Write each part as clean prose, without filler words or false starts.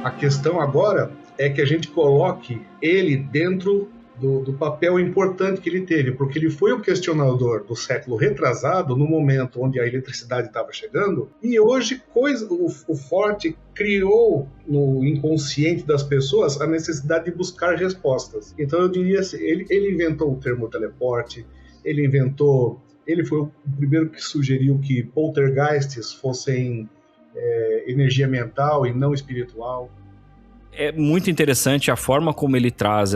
A questão agora é que a gente coloque ele dentro do papel importante que ele teve, porque ele foi o questionador do século retrasado, no momento onde a eletricidade estava chegando, e hoje o Forte criou no inconsciente das pessoas a necessidade de buscar respostas. Então eu diria assim, ele inventou o termo teleporte, ele foi o primeiro que sugeriu que poltergeists fossem energia mental e não espiritual. É muito interessante a forma como ele traz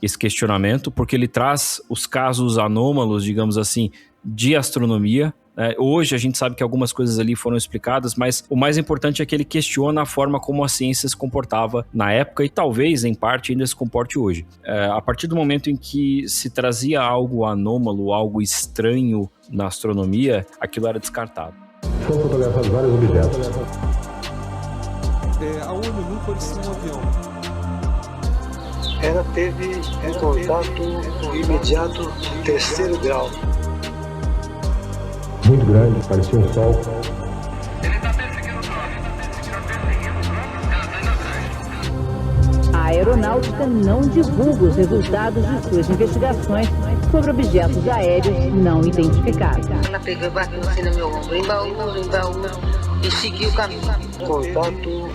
esse questionamento, porque ele traz os casos anômalos, digamos assim, de astronomia. Hoje a gente sabe que algumas coisas ali foram explicadas, mas o mais importante é que ele questiona a forma como a ciência se comportava na época e talvez, em parte, ainda se comporte hoje. A partir do momento em que se trazia algo anômalo, algo estranho na astronomia, aquilo era descartado. Foram fotografados vários objetos. A ONU nunca parecia um avião. Ela teve um contato imediato de terceiro grau. Muito grande, parecia um sol. Ele está perseguindo o drone. A aeronáutica não divulga os resultados de suas investigações sobre objetos aéreos não identificados. Ela pegou e bateu assim no meu ombro, embaú, e seguiu o caminho. Contato.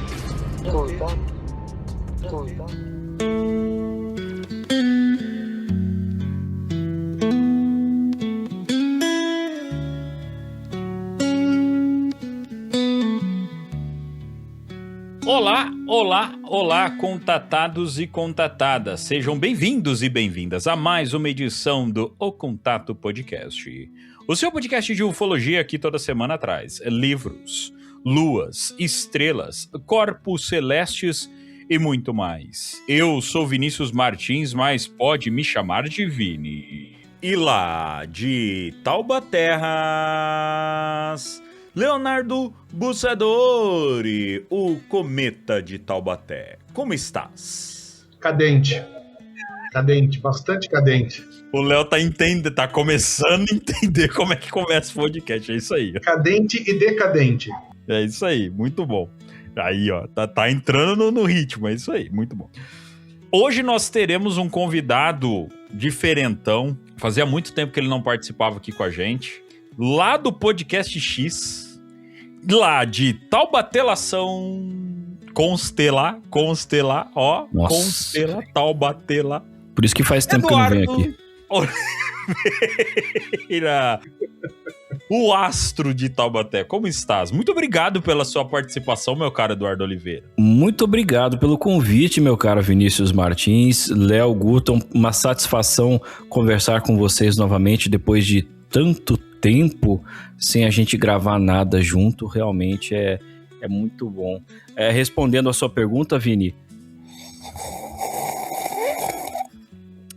Olá, contatados e contatadas. Sejam bem-vindos e bem-vindas a mais uma edição do O Contato Podcast. O seu podcast de ufologia que toda semana traz livros, luas, estrelas, corpos celestes e muito mais. Eu sou Vinícius Martins, mas pode me chamar de Vini. E lá de Taubaterras, Leonardo Bussadori, o cometa de Taubaté. Como estás? Cadente, bastante cadente. O Léo tá começando a entender como é que começa o podcast, é isso aí. Cadente e decadente. É isso aí, muito bom. Aí, ó, tá entrando no ritmo, é isso aí, muito bom. Hoje nós teremos um convidado diferentão. Fazia muito tempo que ele não participava aqui com a gente. Lá do Podcast X, lá de Taubatelação, Constelar, ó. Nossa. Constela, Taubatela. Por isso que faz tempo Eduardo que eu não venho aqui. Oliveira, o astro de Taubaté, como estás? Muito obrigado pela sua participação, meu caro Eduardo Oliveira. Muito obrigado pelo convite, meu caro Vinícius Martins, Léo Guton, uma satisfação conversar com vocês novamente depois de tanto tempo sem a gente gravar nada junto, realmente é muito bom. Respondendo a sua pergunta, Vini,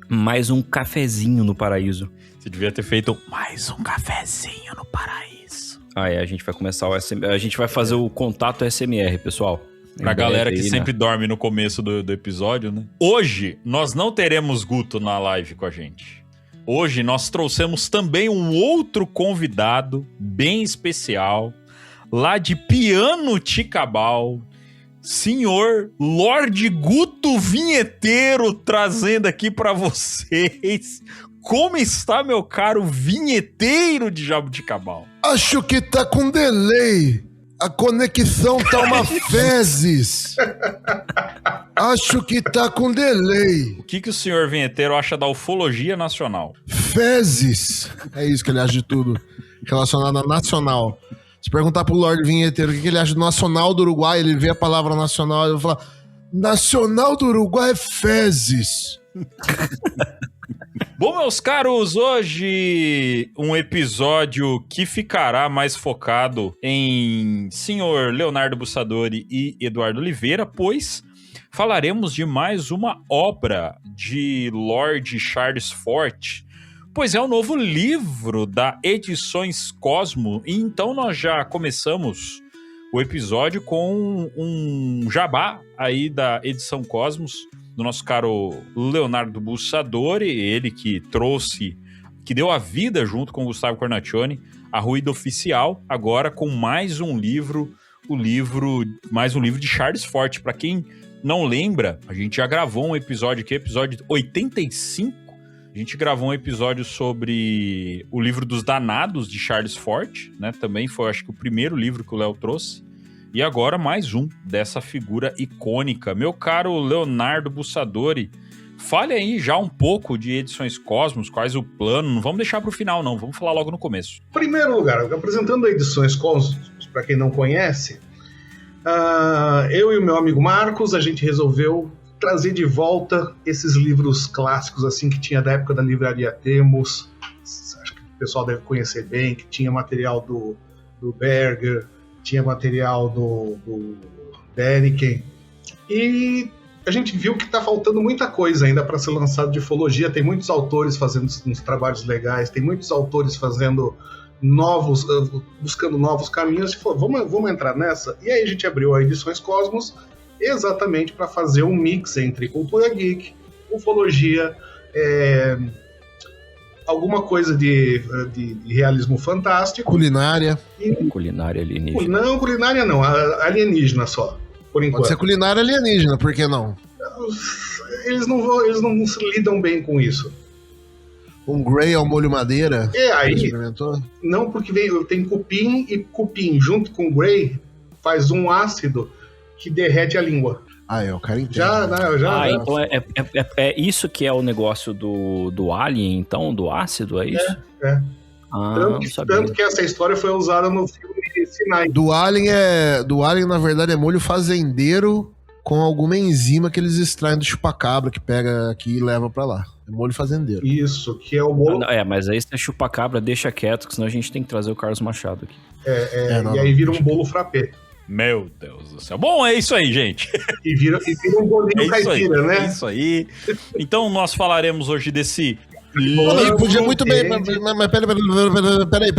mais um cafezinho no paraíso. Você devia ter feito mais um cafezinho no paraíso. A gente vai começar a gente vai fazer o contato SMR, pessoal. Pra galera que sempre dorme no começo do episódio, né? Hoje, nós não teremos Guto na live com a gente. Hoje, nós trouxemos também um outro convidado bem especial, lá de Pianoticabal, senhor Lorde Guto Vinheteiro, trazendo aqui pra vocês. Como está, meu caro vinheteiro de Jabuticabal? Acho que tá com delay. A conexão tá uma fezes. Acho que tá com delay. O que o senhor vinheteiro acha da ufologia nacional? Fezes. É isso que ele acha de tudo relacionado a nacional. Se perguntar pro Lorde Vinheteiro o que ele acha do Nacional do Uruguai, ele vê a palavra nacional e vai falar: Nacional do Uruguai é fezes. Bom, meus caros, hoje um episódio que ficará mais focado em senhor Leonardo Bussadori e Eduardo Oliveira, pois falaremos de mais uma obra de Lord Charles Forte, pois é o novo livro da Edições Cosmo, e então nós já começamos o episódio com um jabá aí da Edição Cosmos, do nosso caro Leonardo Bussadori, ele que deu a vida junto com Gustavo Cornacchione, a Ruído Oficial, agora com mais um livro mais um livro de Charles Fort. Para quem não lembra, a gente já gravou um episódio aqui, episódio 85. A gente gravou um episódio sobre o livro dos Danados, de Charles Fort, né? Também foi, acho que, o primeiro livro que o Léo trouxe. E agora mais um dessa figura icônica. Meu caro Leonardo Bussadori, fale aí já um pouco de Edições Cosmos, quais o plano. Não vamos deixar para o final, não. Vamos falar logo no começo. Em primeiro lugar, apresentando a Edições Cosmos, para quem não conhece, eu e o meu amigo Marcos, a gente resolveu trazer de volta esses livros clássicos assim que tinha da época da Livraria Temos. Acho que o pessoal deve conhecer bem, que tinha material do Berger, tinha material do Deniken, e a gente viu que está faltando muita coisa ainda para ser lançado de ufologia. Tem muitos autores fazendo uns trabalhos legais, tem muitos autores fazendo buscando novos caminhos, e falou, vamos entrar nessa. E aí a gente abriu a Edições Cosmos exatamente para fazer um mix entre cultura geek, ufologia, alguma coisa de realismo fantástico. Culinária. Culinária alienígena. Não, culinária não, alienígena só, por enquanto. Pode ser culinária alienígena, por que não? Eles não lidam bem com isso. Um Grey ao molho madeira? Aí, não, porque tem cupim, e cupim junto com Grey faz um ácido que derrete a língua. O cara entende. Então é isso que é o negócio do Alien, então, do ácido, é isso? Tanto que essa história foi usada no filme Sinai. Do Alien, na verdade, é molho fazendeiro com alguma enzima que eles extraem do chupacabra, que pega aqui e leva pra lá. É molho fazendeiro. Isso, que é o molho... mas aí se é chupacabra, deixa quieto, que senão a gente tem que trazer o Carlos Machado aqui. E aí vira um bolo frappé. Meu Deus do céu. Bom, é isso aí, gente. E vira um bolinho caipira, né? É isso aí. Então nós falaremos hoje desse... Podia muito bem, mas peraí.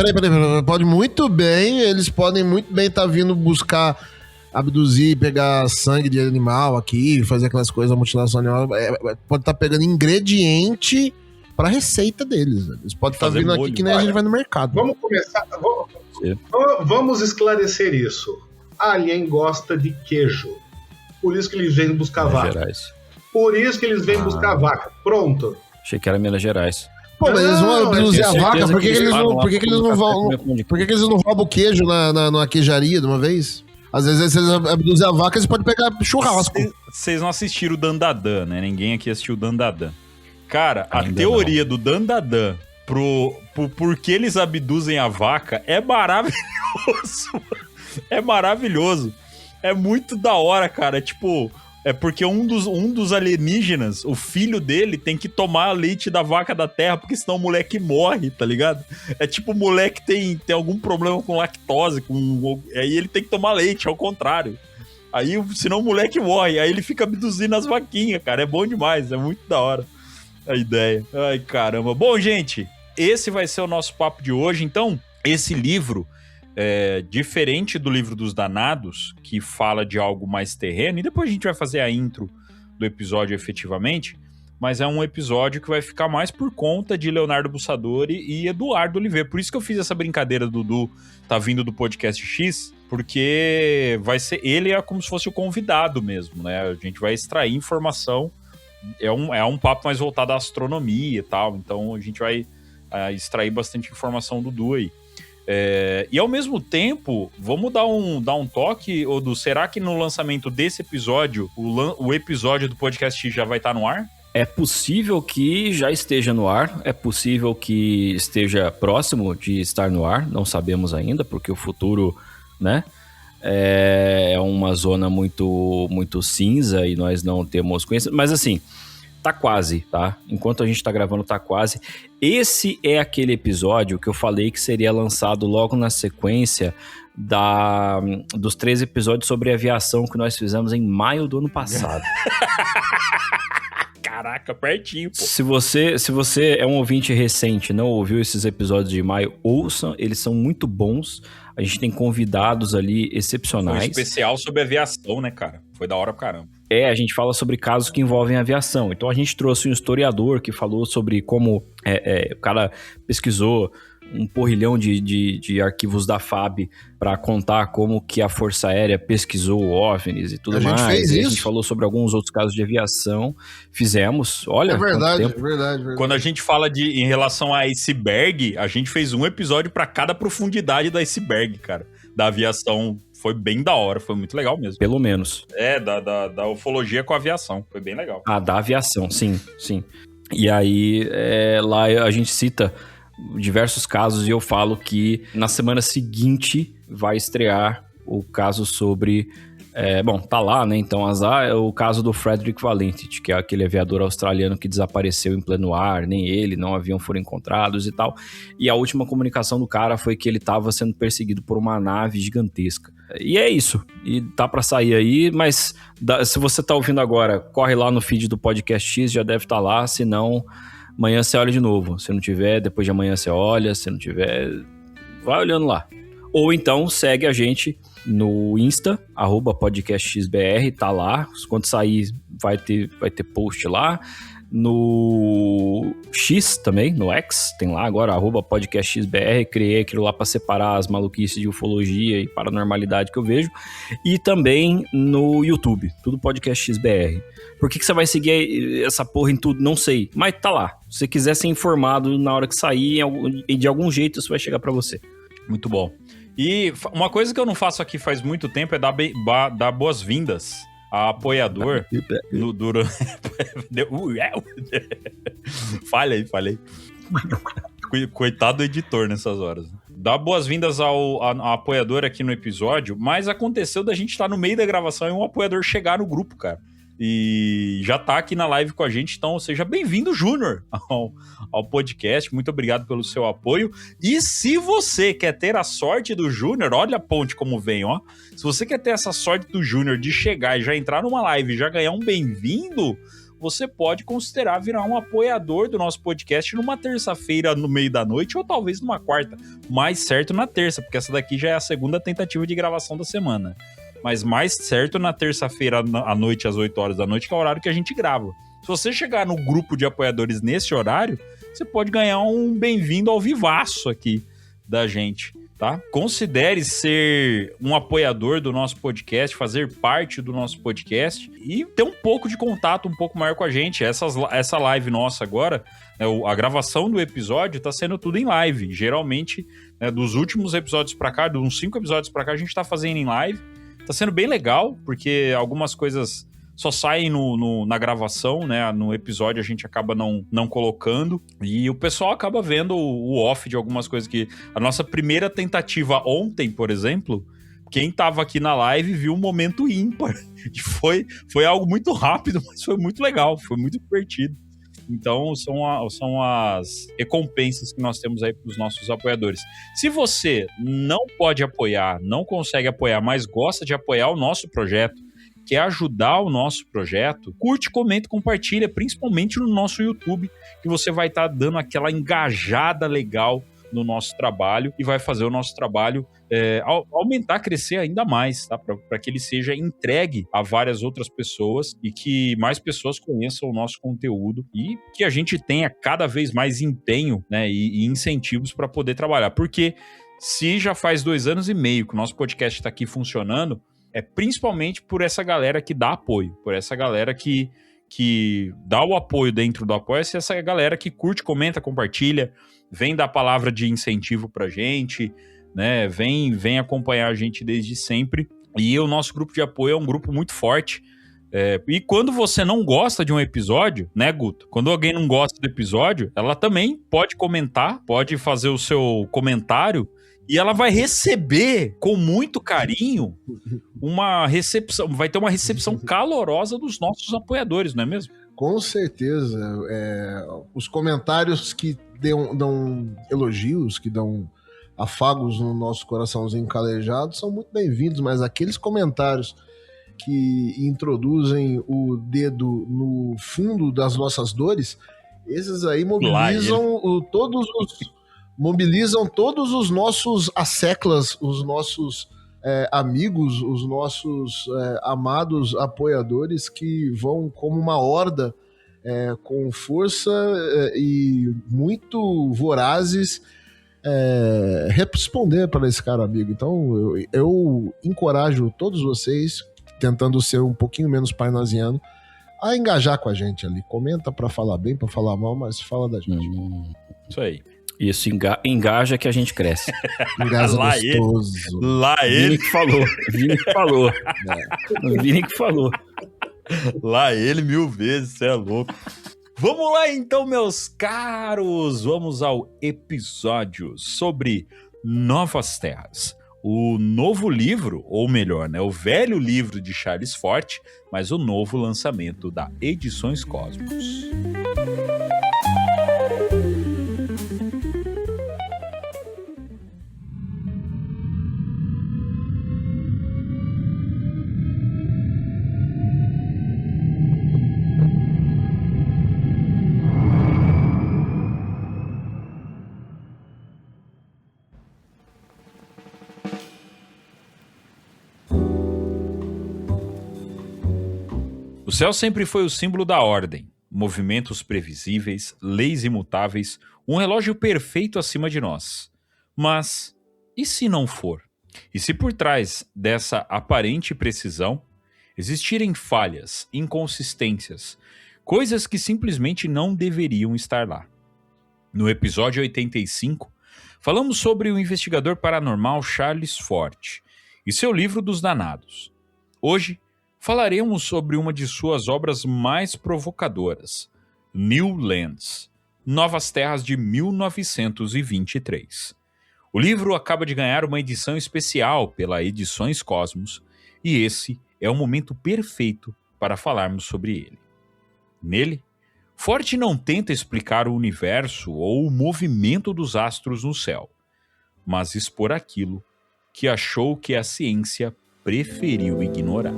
Pode muito bem, eles podem muito bem estar vindo buscar, abduzir, pegar sangue de animal aqui, fazer aquelas coisas, mutilação animal. Pode estar pegando ingrediente pra receita deles. Eles podem estar vindo aqui que nem a gente vai no mercado. Vamos começar. Vamos esclarecer isso. Alien gosta de queijo. Por isso que eles vêm buscar vaca. Por isso que eles vêm buscar vaca. Pronto. Achei que era Minas Gerais. Pô, mas eles vão abduzir a vaca? Por que eles não roubam o queijo na queijaria de uma vez? Às vezes, se eles abduzem a vaca, eles podem pegar churrasco. Vocês não assistiram o Dandadan, né? Ninguém aqui assistiu o Dandadan. Cara, a teoria do Dandadan por que eles abduzem a vaca é maravilhoso. É maravilhoso. É muito da hora, cara. É porque um dos alienígenas, o filho dele, tem que tomar leite da vaca da terra, porque senão o moleque morre, tá ligado? É tipo, o moleque tem algum problema com lactose, aí ele tem que tomar leite, ao contrário. Aí, senão o moleque morre, aí ele fica abduzindo as vaquinhas, cara. É bom demais, é muito da hora a ideia. Ai, caramba. Bom, gente, esse vai ser o nosso papo de hoje. Então, esse livro... diferente do livro dos Danados, que fala de algo mais terreno, e depois a gente vai fazer a intro do episódio efetivamente, mas é um episódio que vai ficar mais por conta de Leonardo Bussadori e Eduardo Oliveira. Por isso que eu fiz essa brincadeira do Dudu tá vindo do podcast X, porque ele é como se fosse o convidado mesmo, né? A gente vai extrair informação, é um papo mais voltado à astronomia e tal, então a gente vai extrair bastante informação do Dudu aí. E ao mesmo tempo, vamos dar um toque, Odu, será que no lançamento desse episódio, o episódio do podcast já vai estar no ar? É possível que já esteja no ar, é possível que esteja próximo de estar no ar, não sabemos ainda, porque o futuro, né, é uma zona muito, muito cinza e nós não temos conhecimento, mas assim... Tá quase, tá? Enquanto a gente tá gravando, tá quase. Esse é aquele episódio que eu falei que seria lançado logo na sequência dos 3 episódios sobre aviação que nós fizemos em maio do ano passado. Caraca, pertinho, pô. Se você é um ouvinte recente e não ouviu esses episódios de maio, ouçam, eles são muito bons. A gente tem convidados ali excepcionais. Foi um especial sobre aviação, né, cara? Foi da hora pra caramba. A gente fala sobre casos que envolvem aviação. Então a gente trouxe um historiador que falou sobre como o cara pesquisou um porrilhão de arquivos da FAB para contar como que a Força Aérea pesquisou OVNIs e tudo mais. A gente fez isso? A gente falou sobre alguns outros casos de aviação. Fizemos. Olha, é verdade, quanto tempo. verdade. Quando a gente fala em relação a iceberg, a gente fez um episódio para cada profundidade do iceberg, cara. Da aviação. Foi bem da hora, foi muito legal mesmo. Pelo menos. Da ufologia com a aviação. Foi bem legal. Ah, da aviação, sim. E aí, lá a gente cita diversos casos e eu falo que na semana seguinte vai estrear o caso sobre... tá lá, né? Então, azar é o caso do Frederick Valentich, que é aquele aviador australiano que desapareceu em pleno ar, nem ele, não avião foram encontrados e tal. E a última comunicação do cara foi que ele estava sendo perseguido por uma nave gigantesca. E é isso. E tá pra sair aí, mas se você tá ouvindo agora, corre lá no feed do Podcast X, já deve estar lá, se não, amanhã você olha de novo. Se não tiver, depois de amanhã você olha, se não tiver, vai olhando lá. Ou então segue a gente no Insta, @podcastxbr, tá lá. Quando sair, vai ter post lá. No X também, no X, tem lá agora, @podcastxbr. Criei aquilo lá pra separar as maluquices de ufologia e paranormalidade que eu vejo. E também no YouTube, tudo podcastxbr. Por que você vai seguir essa porra em tudo? Não sei, mas tá lá. Se você quiser ser informado na hora que sair, de algum jeito isso vai chegar pra você. Muito bom. E uma coisa que eu não faço aqui faz muito tempo é dar boas-vindas a apoiador Falei. Coitado do editor nessas horas. Dá boas-vindas ao apoiador aqui no episódio, mas aconteceu da gente estar no meio da gravação e um apoiador chegar no grupo, cara. E já tá aqui na live com a gente, então seja bem-vindo, Júnior, ao podcast. Muito obrigado pelo seu apoio. E se você quer ter a sorte do Júnior, olha a ponte como vem, ó. Se você quer ter essa sorte do Júnior de chegar e já entrar numa live e já ganhar um bem-vindo, você pode considerar virar um apoiador do nosso podcast numa terça-feira no meio da noite ou talvez numa quarta. Mais certo na terça, porque essa daqui já é a segunda tentativa de gravação da semana. Mas mais certo na terça-feira à noite, às 8 horas da noite, que é o horário que a gente grava. Se você chegar no grupo de apoiadores nesse horário, você pode ganhar um bem-vindo ao vivaço aqui da gente, tá? Considere ser um apoiador do nosso podcast, fazer parte do nosso podcast e ter um pouco de contato um pouco maior com a gente. Essa live nossa agora, né, a gravação do episódio tá sendo tudo em live. Geralmente, né, dos últimos episódios pra cá, de uns 5 episódios pra cá, a gente tá fazendo em live. Tá sendo bem legal, porque algumas coisas só saem na gravação, né? No episódio a gente acaba não colocando. E o pessoal acaba vendo o off de algumas coisas que... A nossa primeira tentativa ontem, por exemplo, quem tava aqui na live viu um momento ímpar. E foi algo muito rápido, mas foi muito legal, foi muito divertido. Então, são as recompensas que nós temos aí para os nossos apoiadores. Se você não pode apoiar, não consegue apoiar, mas gosta de apoiar o nosso projeto, quer ajudar o nosso projeto, curte, comenta, compartilha, principalmente no nosso YouTube, que você vai estar dando aquela engajada legal no nosso trabalho e vai fazer o nosso trabalho aumentar, crescer ainda mais, tá? Para que ele seja entregue a várias outras pessoas e que mais pessoas conheçam o nosso conteúdo e que a gente tenha cada vez mais empenho, né, e incentivos para poder trabalhar. Porque se já faz 2 anos e meio que o nosso podcast está aqui funcionando, é principalmente por essa galera que dá apoio, por essa galera que dá o apoio dentro do Apoia-se, essa galera que curte, comenta, compartilha, vem dar palavra de incentivo pra gente, né? Vem acompanhar a gente desde sempre. E o nosso grupo de apoio é um grupo muito forte. E quando você não gosta de um episódio, né, Guto? Quando alguém não gosta do episódio, ela também pode comentar, pode fazer o seu comentário e ela vai receber com muito carinho uma recepção, vai ter uma recepção calorosa dos nossos apoiadores, não é mesmo? Com certeza. Os comentários que dão elogios, que dão afagos no nosso coraçãozinho calejado são muito bem-vindos, mas aqueles comentários que introduzem o dedo no fundo das nossas dores, esses aí mobilizam todos os nossos asseclas, os nossos amigos, os nossos amados apoiadores que vão como uma horda com força e muito vorazes responder para esse cara amigo. Então eu encorajo todos vocês, tentando ser um pouquinho menos parnasiano, a engajar com a gente ali. Comenta para falar bem, para falar mal, mas fala da gente. Isso aí. Isso, engaja que a gente cresce. Engaja Lá gostoso. Lá ele. Vini que falou. Vini que falou. Lá ele 1000 vezes, você é louco. Vamos lá então, meus caros. Vamos ao episódio sobre Novas Terras. O novo livro, ou melhor, né, o velho livro de Charles Fort, mas o novo lançamento da Edições Cosmos. O céu sempre foi o símbolo da ordem, movimentos previsíveis, leis imutáveis, um relógio perfeito acima de nós. Mas, e se não for? E se por trás dessa aparente precisão existirem falhas, inconsistências, coisas que simplesmente não deveriam estar lá? No episódio 85, falamos sobre o investigador paranormal Charles Fort e seu livro dos Danados. Hoje, falaremos sobre uma de suas obras mais provocadoras, New Lands, Novas Terras de 1923. O livro acaba de ganhar uma edição especial pela Edições Cosmos e esse é o momento perfeito para falarmos sobre ele. Nele, Fort não tenta explicar o universo ou o movimento dos astros no céu, mas expor aquilo que achou que a ciência preferiu ignorar.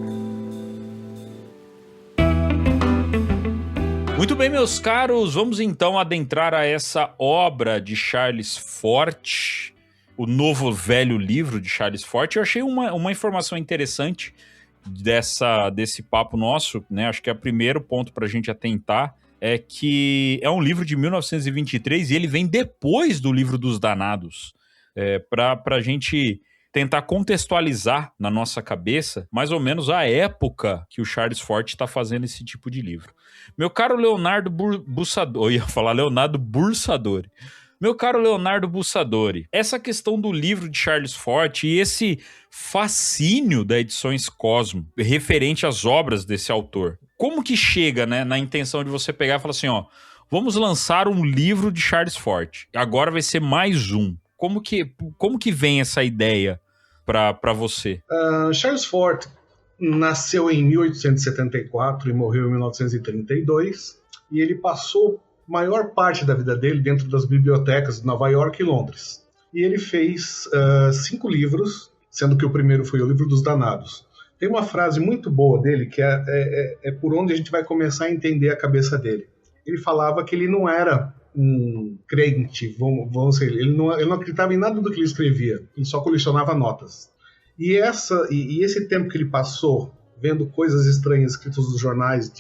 Muito bem, meus caros, vamos então adentrar a essa obra de Charles Fort, o novo velho livro de Charles Fort. Eu achei uma informação interessante desse papo nosso, né? Acho que é o primeiro ponto para a gente atentar, é que é um livro de 1923 e ele vem depois do livro dos Danados, para a gente tentar contextualizar na nossa cabeça mais ou menos a época que o Charles Fort está fazendo esse tipo de livro. Meu caro Leonardo Bussadori, eu ia falar Leonardo Bursadori. Meu caro Leonardo Bussadori, essa questão do livro de Charles Fort e esse fascínio da Edições Cosmo referente às obras desse autor, como que chega, né, na intenção de você pegar e falar assim, ó, vamos lançar um livro de Charles Fort, agora vai ser mais um. Como que vem essa ideia para você? Charles Fort nasceu em 1874 e morreu em 1932, e ele passou a maior parte da vida dele dentro das bibliotecas de Nova York e Londres. E ele fez 5 livros, sendo que o primeiro foi o Livro dos Danados. Tem uma frase muito boa dele, que é por onde a gente vai começar a entender a cabeça dele. Ele falava que ele não era um crente, vamos dizer, ele não acreditava em nada do que ele escrevia, ele só colecionava notas. E esse tempo que ele passou vendo coisas estranhas escritas nos jornais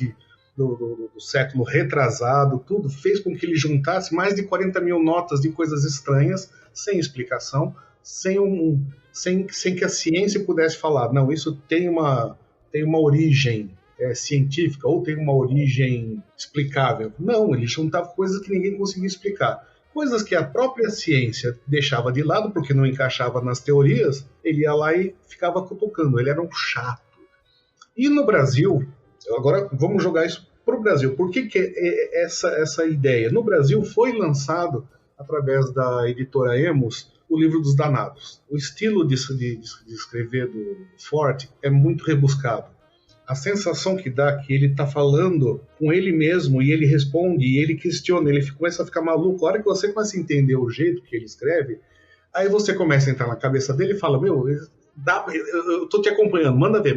do século retrasado, tudo fez com que ele juntasse mais de 40 mil notas de coisas estranhas, sem explicação, sem que a ciência pudesse falar, não, isso tem uma origem científica ou tem uma origem explicável. Não, ele juntava coisas que ninguém conseguia explicar. Coisas que a própria ciência deixava de lado porque não encaixava nas teorias, ele ia lá e ficava cutucando, ele era um chato. E no Brasil, agora vamos jogar isso para o Brasil. Por que essa ideia? No Brasil foi lançado, através da editora Emos, o Livro dos Danados. O estilo de escrever do Fort é muito rebuscado. A sensação que dá que ele está falando com ele mesmo e ele responde e ele questiona, ele começa a ficar maluco. A hora que você começa a entender o jeito que ele escreve, aí você começa a entrar na cabeça dele e fala, eu estou te acompanhando, manda ver.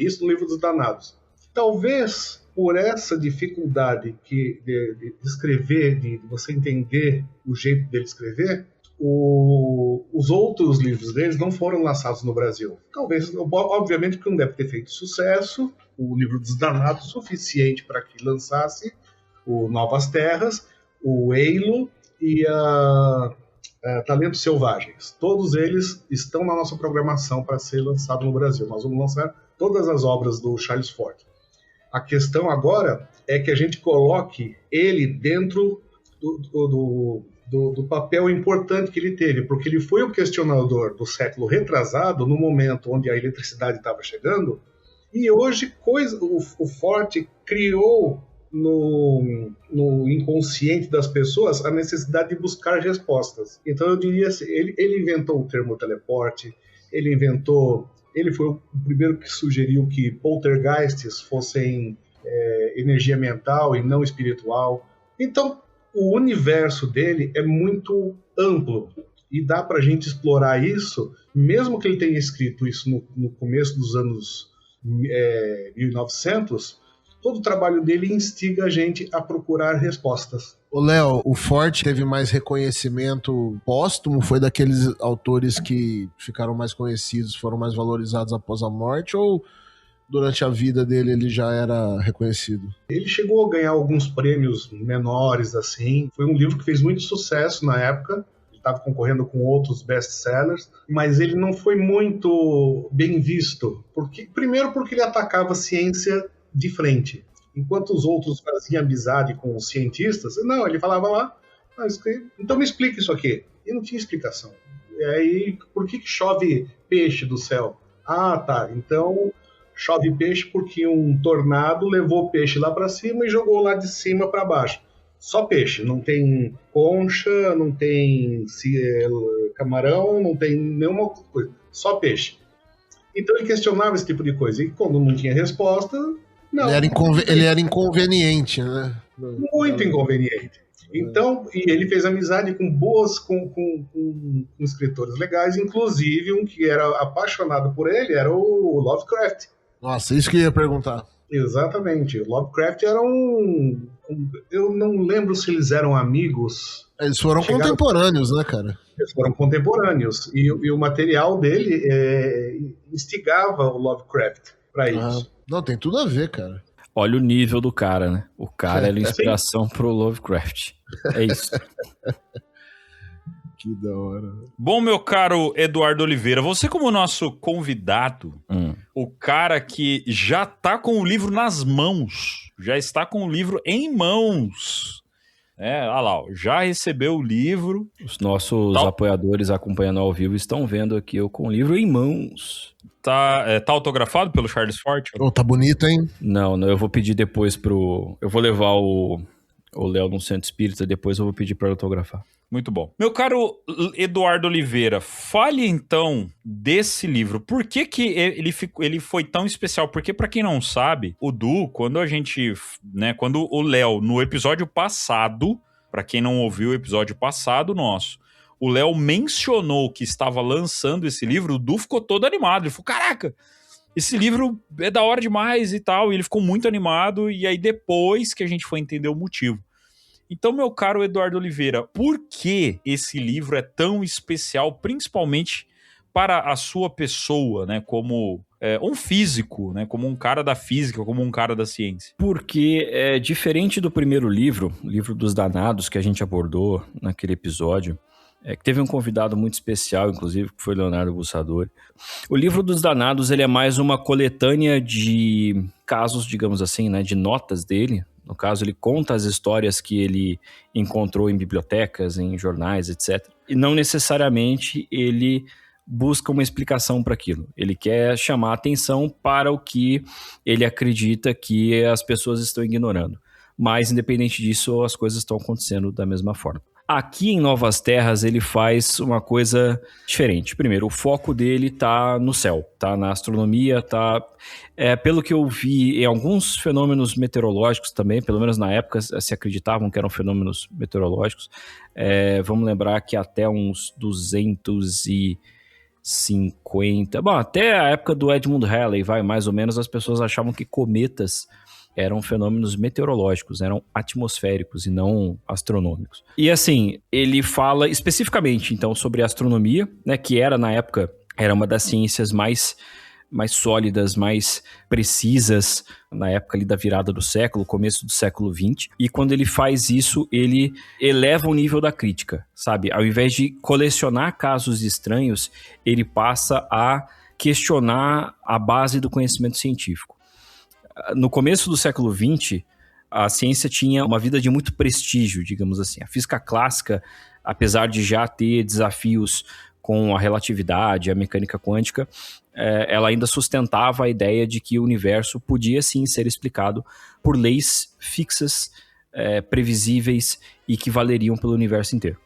Isso no Livro dos Danados. Talvez por essa dificuldade de escrever, de você entender o jeito dele escrever, os outros livros deles não foram lançados no Brasil. Talvez, obviamente, que não deve ter feito sucesso, o Livro dos Danados, suficiente para que lançasse o Novas Terras, o Eilo e Talentos Selvagens. Todos eles estão na nossa programação para ser lançado no Brasil. Nós vamos lançar todas as obras do Charles Ford. A questão agora é que a gente coloque ele dentro do papel importante que ele teve, porque ele foi o questionador do século retrasado, no momento onde a eletricidade estava chegando, e hoje o Ford criou no inconsciente das pessoas a necessidade de buscar respostas. Então eu diria assim, ele inventou o termo teleporte, ele foi o primeiro que sugeriu que poltergeists fossem energia mental e não espiritual. Então o universo dele é muito amplo e dá para a gente explorar isso, mesmo que ele tenha escrito isso no começo dos anos 1900, todo o trabalho dele instiga a gente a procurar respostas. Ô Léo, o Ford teve mais reconhecimento póstumo? Foi daqueles autores que ficaram mais conhecidos, foram mais valorizados após a morte? Ou durante a vida dele ele já era reconhecido? Ele chegou a ganhar alguns prêmios menores, assim. Foi um livro que fez muito sucesso na época. Ele estava concorrendo com outros best-sellers, mas ele não foi muito bem visto. Primeiro porque ele atacava a ciência de frente. Enquanto os outros faziam amizade com os cientistas, não, ele falava lá, então me explica isso aqui. E não tinha explicação. E aí, por que chove peixe do céu? Ah, tá, então chove peixe porque um tornado levou o peixe lá para cima e jogou lá de cima para baixo. Só peixe, não tem concha, não tem camarão, não tem nenhuma coisa, só peixe. Então ele questionava esse tipo de coisa, e quando não tinha resposta, não. Ele era inconveniente, né? Muito inconveniente. Então, e ele fez amizade com escritores legais, inclusive um que era apaixonado por ele era o Lovecraft. Nossa, isso que eu ia perguntar. Exatamente. O Lovecraft era eu não lembro se eles eram amigos. Eles foram contemporâneos, né, cara? Eles foram contemporâneos. E o material dele instigava o Lovecraft para isso. Não, tem tudo a ver, cara. Olha o nível do cara, né? O cara era inspiração pro Lovecraft. É isso. Que da hora. Bom, meu caro Eduardo Oliveira, você como nosso convidado, o cara que já tá com o livro nas mãos, já está com o livro em mãos. Olha lá, já recebeu o livro. Os nossos apoiadores acompanhando ao vivo estão vendo aqui eu com o livro em mãos. Tá autografado pelo Charles Ford? Tá bonito, hein? Não, eu vou pedir depois eu vou levar o Léo no Centro Espírita, depois eu vou pedir para autografar. Muito bom. Meu caro Eduardo Oliveira, fale então desse livro. Por que ele foi tão especial? Porque, para quem não sabe, o Du, quando o Léo, no episódio passado, para quem não ouviu o episódio passado nosso, o Léo mencionou que estava lançando esse livro, o Du ficou todo animado. Ele falou, caraca, esse livro é da hora demais e tal. E ele ficou muito animado, e aí depois que a gente foi entender o motivo. Então, meu caro Eduardo Oliveira, por que esse livro é tão especial, principalmente para a sua pessoa, né, como um físico, né, como um cara da física, como um cara da ciência? Porque é diferente do primeiro livro, o livro dos Danados, que a gente abordou naquele episódio, que teve um convidado muito especial, inclusive, que foi Leonardo Bussadori. O livro dos Danados, ele é mais uma coletânea de casos, digamos assim, né, de notas dele. No caso, ele conta as histórias que ele encontrou em bibliotecas, em jornais, etc. E não necessariamente ele busca uma explicação para aquilo. Ele quer chamar a atenção para o que ele acredita que as pessoas estão ignorando. Mas, independente disso, as coisas estão acontecendo da mesma forma. Aqui em Novas Terras, ele faz uma coisa diferente. Primeiro, o foco dele tá no céu, tá na astronomia, tá... pelo que eu vi, em alguns fenômenos meteorológicos também, pelo menos na época se acreditavam que eram fenômenos meteorológicos. Vamos lembrar que até uns 250... Bom, até a época do Edmund Halley, mais ou menos, as pessoas achavam que cometas eram fenômenos meteorológicos, eram atmosféricos e não astronômicos. E assim, ele fala especificamente, então, sobre a astronomia, né, que era, na época, era uma das ciências mais mais sólidas, mais precisas, na época ali da virada do século, começo do século XX. E quando ele faz isso, ele eleva o nível da crítica, sabe? Ao invés de colecionar casos estranhos, ele passa a questionar a base do conhecimento científico. No começo do século XX, a ciência tinha uma vida de muito prestígio, digamos assim. A física clássica, apesar de já ter desafios com a relatividade, a mecânica quântica, ela ainda sustentava a ideia de que o universo podia sim ser explicado por leis fixas, previsíveis e que valeriam pelo universo inteiro.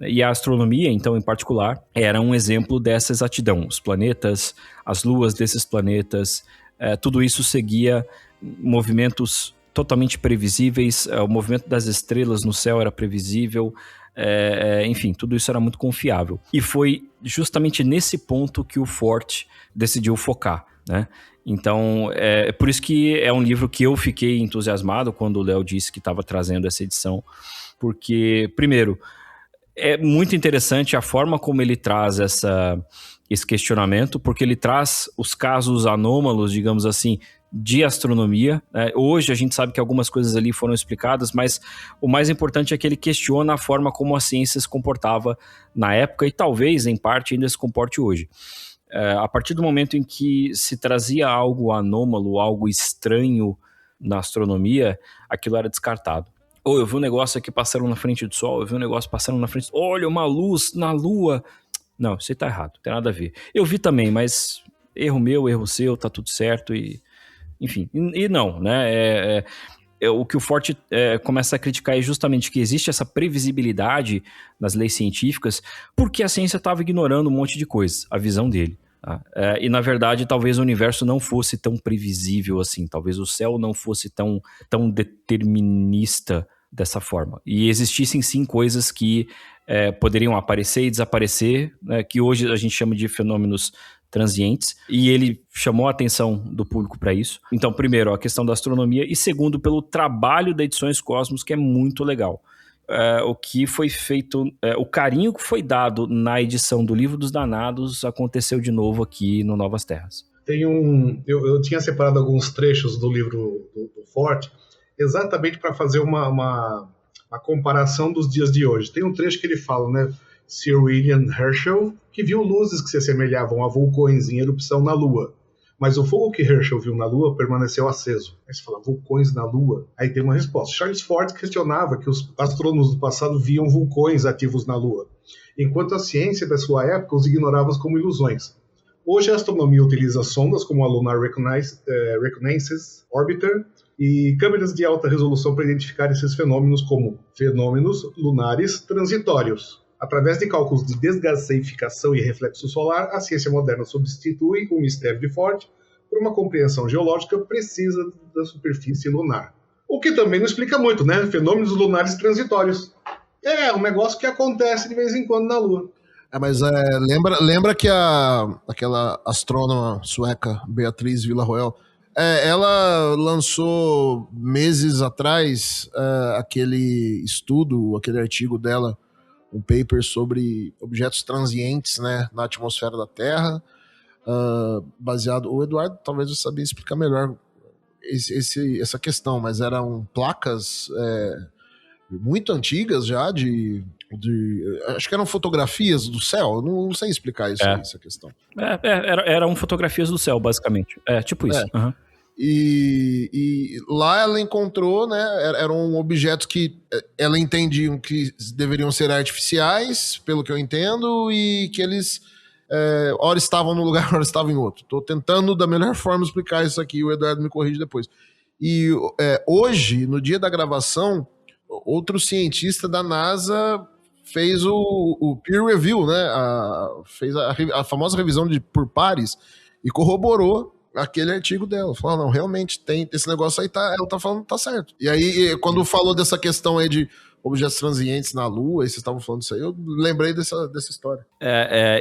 E a astronomia, então, em particular, era um exemplo dessa exatidão. Os planetas, as luas desses planetas, tudo isso seguia movimentos totalmente previsíveis, o movimento das estrelas no céu era previsível, enfim, tudo isso era muito confiável. E foi justamente nesse ponto que o Forte decidiu focar, né? Então, é por isso que é um livro que eu fiquei entusiasmado quando o Léo disse que estava trazendo essa edição, porque, primeiro, é muito interessante a forma como ele traz esse questionamento, porque ele traz os casos anômalos, digamos assim, de astronomia. Hoje a gente sabe que algumas coisas ali foram explicadas, mas o mais importante é que ele questiona a forma como a ciência se comportava na época e talvez, em parte, ainda se comporte hoje. A partir do momento em que se trazia algo anômalo, algo estranho na astronomia, aquilo era descartado. Ou eu vi um negócio aqui passando na frente do Sol, eu vi um negócio passando na frente... Olha, uma luz na Lua! Não, isso aí tá errado, não tem nada a ver. Eu vi também, mas erro meu, erro seu, tá tudo certo e... Enfim, e não, né? O que o Forte começa a criticar é justamente que existe essa previsibilidade nas leis científicas porque a ciência estava ignorando um monte de coisas, a visão dele. Tá? E, na verdade, talvez o universo não fosse tão previsível assim, talvez o céu não fosse tão determinista dessa forma. E existissem, sim, coisas que poderiam aparecer e desaparecer, né, que hoje a gente chama de fenômenos transientes, e ele chamou a atenção do público para isso. Então, primeiro, a questão da astronomia, e segundo, pelo trabalho da Edições Cosmos, que é muito legal. O que foi feito, o carinho que foi dado na edição do Livro dos Danados aconteceu de novo aqui no Novas Terras. Eu tinha separado alguns trechos do livro do Forte, exatamente para fazer uma comparação dos dias de hoje. Tem um trecho que ele fala, né? Sir William Herschel, que viu luzes que se assemelhavam a vulcões em erupção na Lua. Mas o fogo que Herschel viu na Lua permaneceu aceso. Aí você fala, vulcões na Lua? Aí tem uma resposta. Charles Fort questionava que os astrônomos do passado viam vulcões ativos na Lua, enquanto a ciência da sua época os ignorava como ilusões. Hoje a astronomia utiliza sondas como a Lunar Reconnaissance Orbiter e câmeras de alta resolução para identificar esses fenômenos como fenômenos lunares transitórios. Através de cálculos de desgaseificação e reflexo solar, a ciência moderna substitui o mistério de Fort por uma compreensão geológica precisa da superfície lunar. O que também não explica muito, né? Fenômenos lunares transitórios. É um negócio que acontece de vez em quando na Lua. Mas lembra que aquela astrônoma sueca, Beatriz Villarroel, ela lançou meses atrás aquele estudo, aquele artigo dela, um paper sobre objetos transientes, né, na atmosfera da Terra, baseado... O Eduardo talvez eu sabia explicar melhor essa questão, mas eram placas muito antigas já, acho que eram fotografias do céu, eu não sei explicar essa questão. Eram fotografias do céu, basicamente. Tipo isso. Uhum. E lá ela encontrou, né, eram objetos que ela entendia que deveriam ser artificiais, pelo que eu entendo, e que eles ora estavam num lugar, ora estavam em outro. Estou tentando da melhor forma explicar isso aqui, o Eduardo me corrige depois. E hoje, no dia da gravação, outro cientista da NASA fez o peer review, né, fez a famosa revisão por pares e corroborou aquele artigo dela. Falou, não, realmente tem esse negócio aí, ela tá falando que tá certo. E aí, quando falou dessa questão aí de objetos transientes na Lua, e vocês estavam falando disso aí, eu lembrei dessa história.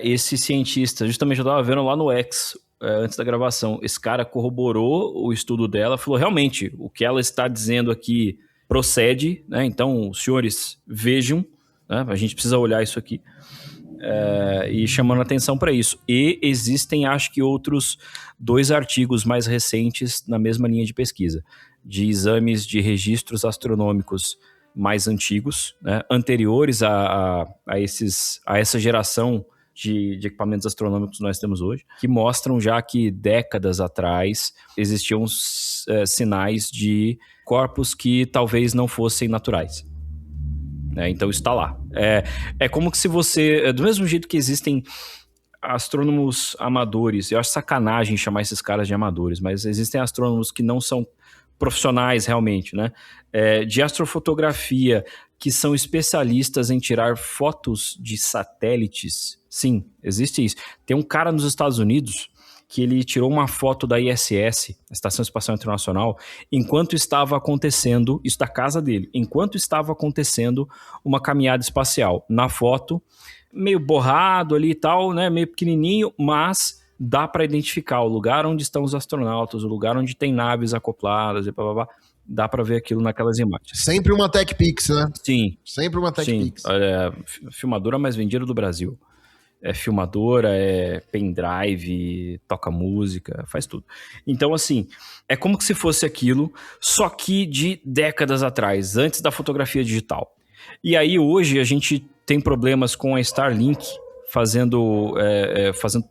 Esse cientista, justamente eu tava vendo lá no X, antes da gravação, esse cara corroborou o estudo dela, falou, realmente, o que ela está dizendo aqui procede, né? Então, os senhores vejam, né? A gente precisa olhar isso aqui. e chamando atenção para isso. E existem, acho que, outros 2 artigos mais recentes na mesma linha de pesquisa, de exames de registros astronômicos mais antigos, né, anteriores a essa geração de equipamentos astronômicos que nós temos hoje, que mostram já que décadas atrás existiam sinais de corpos que talvez não fossem naturais. Então isso está lá. É como que se você... do mesmo jeito que existem astrônomos amadores, eu acho sacanagem chamar esses caras de amadores, mas existem astrônomos que não são profissionais realmente, né? De astrofotografia, que são especialistas em tirar fotos de satélites. Sim, existe isso. Tem um cara nos Estados Unidos que ele tirou uma foto da ISS, Estação Espacial Internacional, enquanto estava acontecendo, isso da casa dele, enquanto estava acontecendo uma caminhada espacial. Na foto, meio borrado ali e tal, né, meio pequenininho, mas dá para identificar o lugar onde estão os astronautas, o lugar onde tem naves acopladas e blá, blá, blá. Dá para ver aquilo naquelas imagens. Sempre uma TechPix, né? Sim. Sempre uma TechPix. Filmadora mais vendida do Brasil. Filmadora, pendrive, toca música, faz tudo. Então, assim, é como que se fosse aquilo, só que de décadas atrás, antes da fotografia digital. E aí, hoje, a gente tem problemas com a Starlink fazendo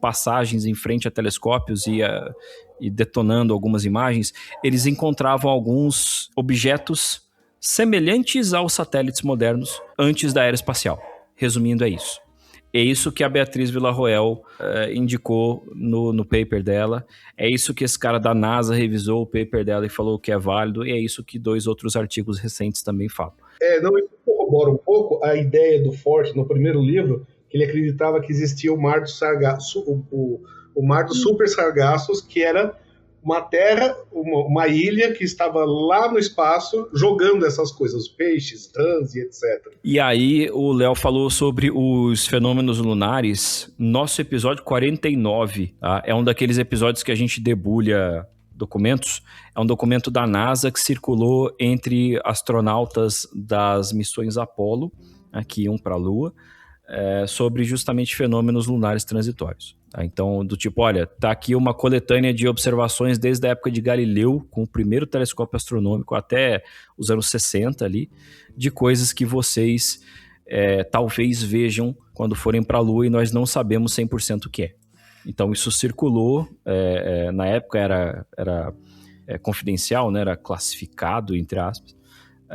passagens em frente a telescópios e detonando algumas imagens. Eles encontravam alguns objetos semelhantes aos satélites modernos antes da era espacial. Resumindo, é isso. É isso que a Beatriz Villarroel indicou no paper dela. É isso que esse cara da NASA revisou o paper dela e falou que é válido. E é isso que 2 outros artigos recentes também falam. Isso corrobora um pouco a ideia do Forte no primeiro livro, que ele acreditava que existia o mar dos sargassos, o mar dos super sargassos, que era uma terra, uma ilha que estava lá no espaço jogando essas coisas, peixes, trans e etc. E aí o Léo falou sobre os fenômenos lunares. Nosso episódio 49, tá? É um daqueles episódios que a gente debulha documentos. É um documento da NASA que circulou entre astronautas das missões Apollo, que iam para a Lua, sobre justamente fenômenos lunares transitórios. Tá? Então, do tipo, olha, tá aqui uma coletânea de observações desde a época de Galileu, com o primeiro telescópio astronômico até os anos 60 ali, de coisas que vocês talvez vejam quando forem para a Lua e nós não sabemos 100% o que é. Então, isso circulou, na época era confidencial, né? Era classificado, entre aspas.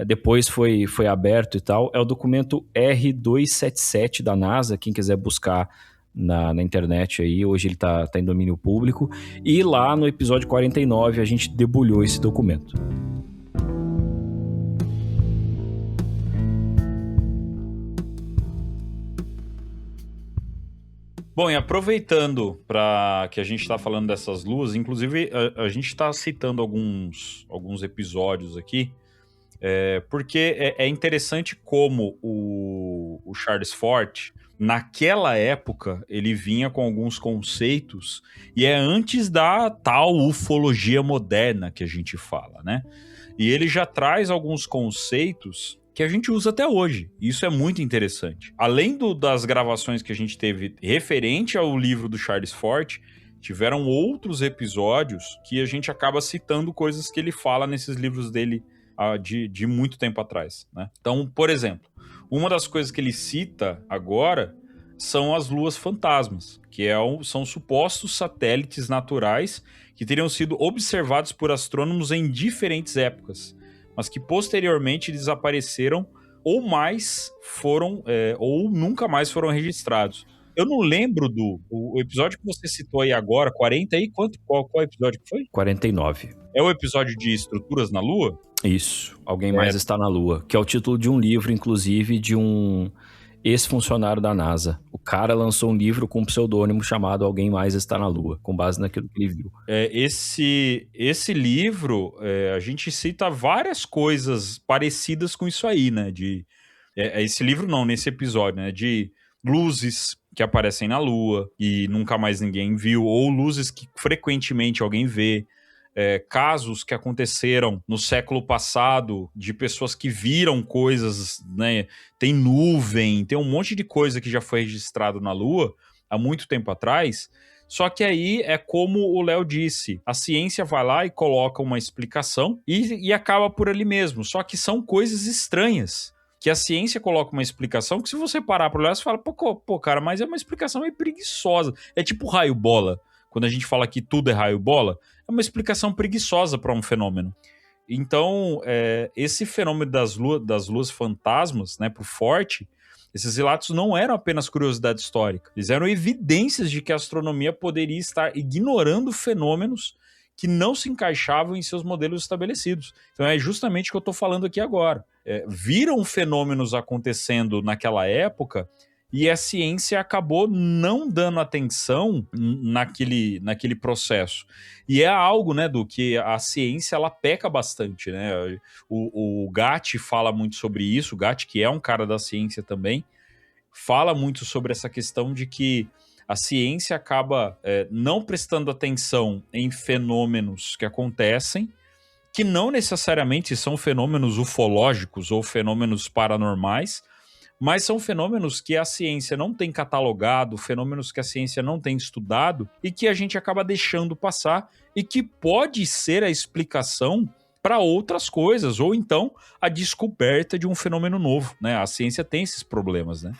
Depois foi aberto e tal. É o documento R277 da NASA, quem quiser buscar na internet aí, hoje ele tá em domínio público. E lá no episódio 49 a gente debulhou esse documento. Bom, e aproveitando para que a gente está falando dessas luas, inclusive a gente está citando alguns episódios aqui, porque é interessante como o Charles Fort, naquela época, ele vinha com alguns conceitos, e é antes da tal ufologia moderna que a gente fala, né? E ele já traz alguns conceitos que a gente usa até hoje. Isso é muito interessante. Além das gravações que a gente teve referente ao livro do Charles Fort, tiveram outros episódios que a gente acaba citando coisas que ele fala nesses livros dele de muito tempo atrás, né? Então, por exemplo, uma das coisas que ele cita agora são as luas fantasmas, que são supostos satélites naturais que teriam sido observados por astrônomos em diferentes épocas, mas que posteriormente desapareceram ou nunca mais foram registrados. Eu não lembro o episódio que você citou aí agora, 40 aí, qual episódio que foi? 49. É o episódio de estruturas na Lua? Isso, Alguém Mais Está na Lua, que é o título de um livro, inclusive, de um ex-funcionário da NASA. O cara lançou um livro com um pseudônimo chamado Alguém Mais Está na Lua, com base naquilo que ele viu. Esse livro, a gente cita várias coisas parecidas com isso aí, né? Esse livro não, nesse episódio, né? De luzes que aparecem na Lua e nunca mais ninguém viu, ou luzes que frequentemente alguém vê. casos que aconteceram no século passado de pessoas que viram coisas, né? Tem nuvem, tem um monte de coisa que já foi registrado na Lua há muito tempo atrás. Só que aí é como o Léo disse, a ciência vai lá e coloca uma explicação e acaba por ali mesmo. Só que são coisas estranhas, que a ciência coloca uma explicação que se você parar para olhar, você fala, pô, cara, mas é uma explicação meio preguiçosa. É tipo raio-bola. Quando a gente fala que tudo é raio-bola, é uma explicação preguiçosa para um fenômeno. Então, esse fenômeno das luas fantasmas, né, pro Forte, esses relatos não eram apenas curiosidade histórica. Eles eram evidências de que a astronomia poderia estar ignorando fenômenos que não se encaixavam em seus modelos estabelecidos. Então é justamente o que eu estou falando aqui agora. Viram fenômenos acontecendo naquela época e a ciência acabou não dando atenção naquele processo. E é algo, né, do que a ciência ela peca bastante, né? O Gatti fala muito sobre isso, o Gatti, que é um cara da ciência também, fala muito sobre essa questão de que a ciência acaba não prestando atenção em fenômenos que acontecem, que não necessariamente são fenômenos ufológicos ou fenômenos paranormais, mas são fenômenos que a ciência não tem catalogado, fenômenos que a ciência não tem estudado e que a gente acaba deixando passar e que pode ser a explicação para outras coisas, ou então a descoberta de um fenômeno novo, né? A ciência tem esses problemas, né?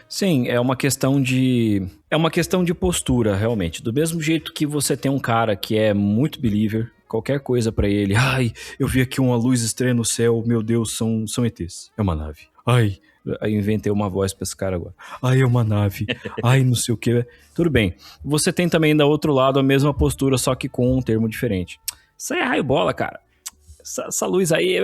Sim, é uma questão de postura, realmente. Do mesmo jeito que você tem um cara que é muito believer, qualquer coisa para ele, eu vi aqui uma luz estranha no céu, meu Deus, são ETs, é uma nave. Aí inventei uma voz pra esse cara agora. É uma nave. Não sei o que. Tudo bem. Você tem também, do outro lado, a mesma postura, só que com um termo diferente. Isso aí é raio-bola, cara. Essa luz aí...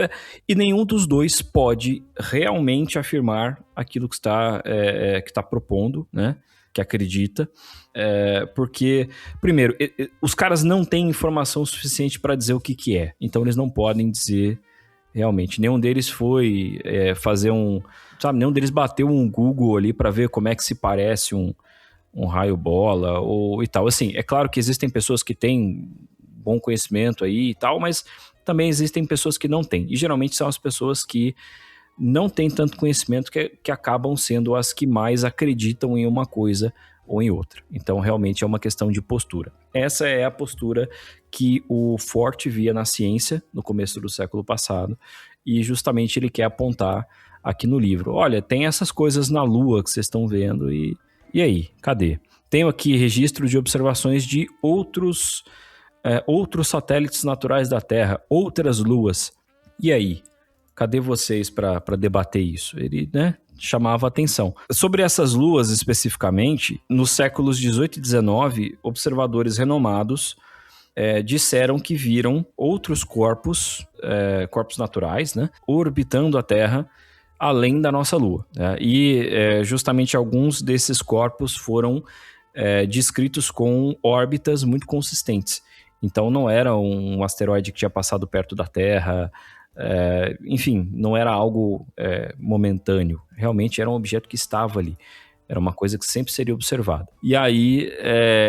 E nenhum dos dois pode realmente afirmar aquilo que está propondo, né? Que acredita. Porque, primeiro, os caras não têm informação suficiente para dizer o que é. Então, eles não podem dizer... Realmente, nenhum deles foi fazer nenhum deles bateu um Google ali para ver como é que se parece um raio-bola e tal. Assim, é claro que existem pessoas que têm bom conhecimento aí e tal, mas também existem pessoas que não têm. E geralmente são as pessoas que não têm tanto conhecimento que acabam sendo as que mais acreditam em uma coisa ou em outra. Então, realmente é uma questão de postura. Essa é a postura que o Forte via na ciência no começo do século passado e justamente ele quer apontar aqui no livro. Olha, tem essas coisas na Lua que vocês estão vendo e aí? Cadê? Tenho aqui registro de observações de outros satélites naturais da Terra, outras luas. E aí? Cadê vocês para debater isso? Ele, né, chamava atenção. Sobre essas luas especificamente, nos séculos 18 e 19, observadores renomados disseram que viram outros corpos naturais, né, orbitando a Terra além da nossa Lua. Justamente alguns desses corpos foram descritos com órbitas muito consistentes. Então não era um asteroide que tinha passado perto da Terra, enfim, não era algo momentâneo. Realmente era um objeto que estava ali. Era uma coisa que sempre seria observada. E aí,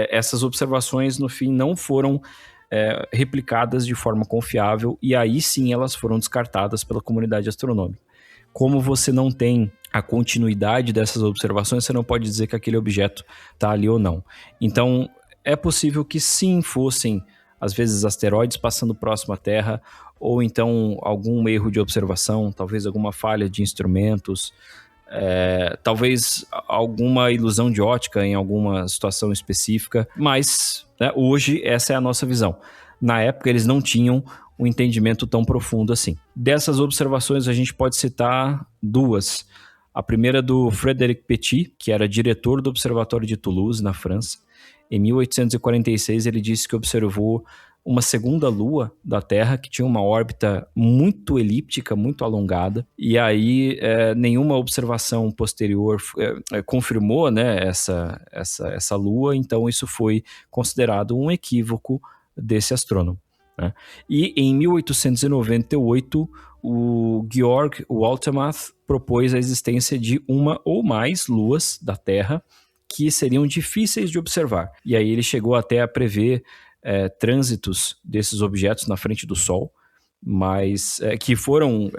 essas observações, no fim, não foram replicadas de forma confiável, e aí sim elas foram descartadas pela comunidade astronômica. Como você não tem a continuidade dessas observações, você não pode dizer que aquele objeto está ali ou não. Então, é possível que sim fossem, às vezes, asteroides passando próximo à Terra, ou então algum erro de observação, talvez alguma falha de instrumentos, talvez alguma ilusão de ótica em alguma situação específica, mas hoje essa é a nossa visão. Na época eles não tinham um entendimento tão profundo assim. Dessas observações a gente pode citar duas. A primeira do Frédéric Petit, que era diretor do Observatório de Toulouse, na França. Em 1846 ele disse que observou uma segunda lua da Terra que tinha uma órbita muito elíptica, muito alongada, e aí nenhuma observação posterior confirmou, né, essa lua, então isso foi considerado um equívoco desse astrônomo, né? E em 1898 o Georg Waltemath propôs a existência de uma ou mais luas da Terra que seriam difíceis de observar, e aí ele chegou até a prever trânsitos desses objetos na frente do Sol, mas que foram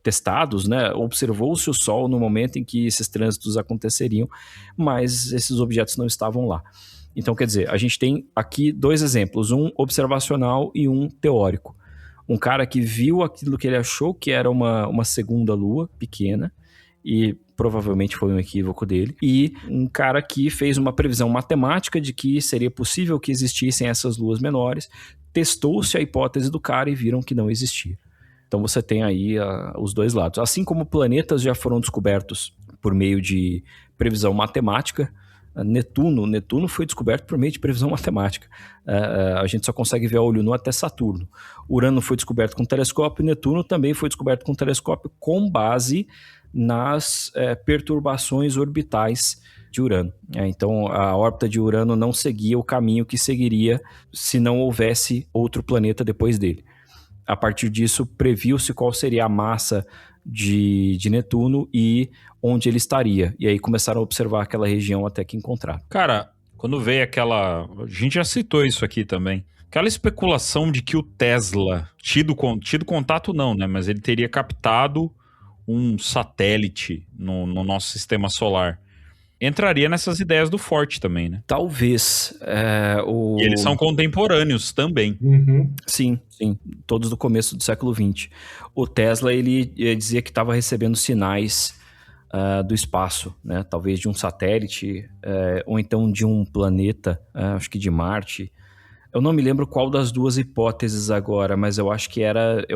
testados, né? Observou-se o Sol no momento em que esses trânsitos aconteceriam, mas esses objetos não estavam lá. Então, quer dizer, a gente tem aqui 2 exemplos, um observacional e um teórico. Um cara que viu aquilo que ele achou que era uma segunda lua pequena, e provavelmente foi um equívoco dele, e um cara que fez uma previsão matemática de que seria possível que existissem essas luas menores, testou-se a hipótese do cara e viram que não existia. Então você tem aí os 2 lados. Assim como planetas já foram descobertos por meio de previsão matemática, Netuno foi descoberto por meio de previsão matemática. A gente só consegue ver a olho nu até Saturno. Urano foi descoberto com telescópio, e Netuno também foi descoberto com telescópio com base nas perturbações orbitais de Urano. Então a órbita de Urano não seguia o caminho que seguiria se não houvesse outro planeta depois dele. A partir disso, previu-se qual seria a massa de Netuno e onde ele estaria. E aí começaram a observar aquela região até que encontraram. Cara, quando veio aquela... A gente já citou isso aqui também. Aquela especulação de que o Tesla, tido contato não, né? Mas ele teria captado um satélite no nosso sistema solar. Entraria nessas ideias do Forte também, né? Talvez. E eles são contemporâneos também. Uhum. Sim, todos do começo do século XX. O Tesla, ele dizia que estava recebendo sinais do espaço, né? Talvez de um satélite, ou então de um planeta, acho que de Marte. Eu não me lembro qual das 2 hipóteses agora, mas eu acho que era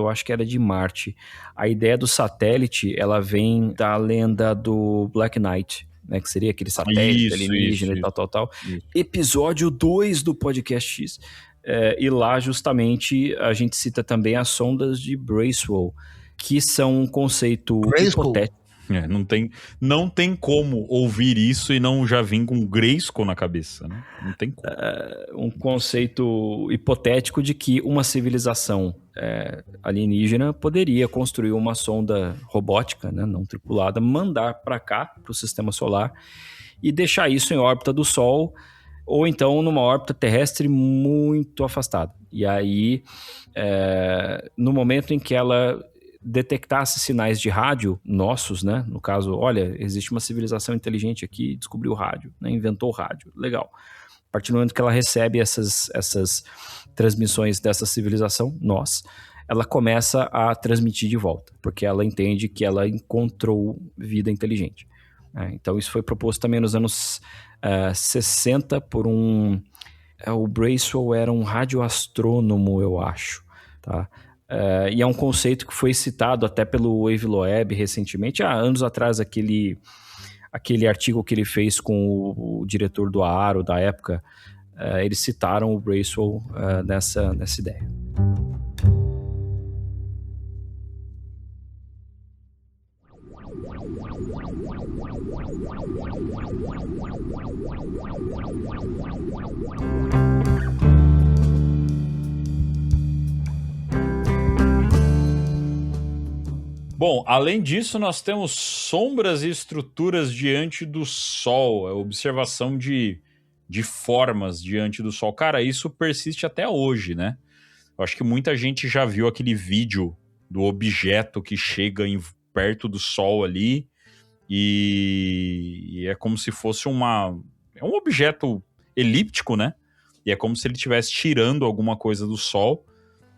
de Marte. A ideia do satélite, ela vem da lenda do Black Knight, né, que seria aquele satélite alienígena e tal. Isso. Episódio 2 do Podcast X. E lá, justamente, a gente cita também as sondas de Bracewell, que são um conceito hipotético. Não tem como ouvir isso e não já vir com Grayskull na cabeça, né? Não tem como. Um conceito hipotético de que uma civilização alienígena poderia construir uma sonda robótica, né, não tripulada, mandar para cá, para o sistema solar, e deixar isso em órbita do Sol, ou então numa órbita terrestre muito afastada. E aí, no momento em que ela detectasse sinais de rádio nossos, né? No caso, olha, existe uma civilização inteligente aqui, descobriu o rádio, né? Inventou o rádio, legal. A partir do momento que ela recebe essas transmissões dessa civilização, ela começa a transmitir de volta, porque ela entende que ela encontrou vida inteligente. Então isso foi proposto também nos anos 60 por o Bracewell era um radioastrônomo, eu acho, tá? E é um conceito que foi citado até pelo Avi Loeb recentemente, há anos atrás, aquele artigo que ele fez com o diretor do AARO da época, eles citaram o Bracewell nessa ideia. Bom, além disso, nós temos sombras e estruturas diante do Sol, a observação de formas diante do Sol. Cara, isso persiste até hoje, né? Eu acho que muita gente já viu aquele vídeo do objeto que chega perto do Sol ali e é como se fosse é um objeto elíptico, né? E é como se ele estivesse tirando alguma coisa do Sol.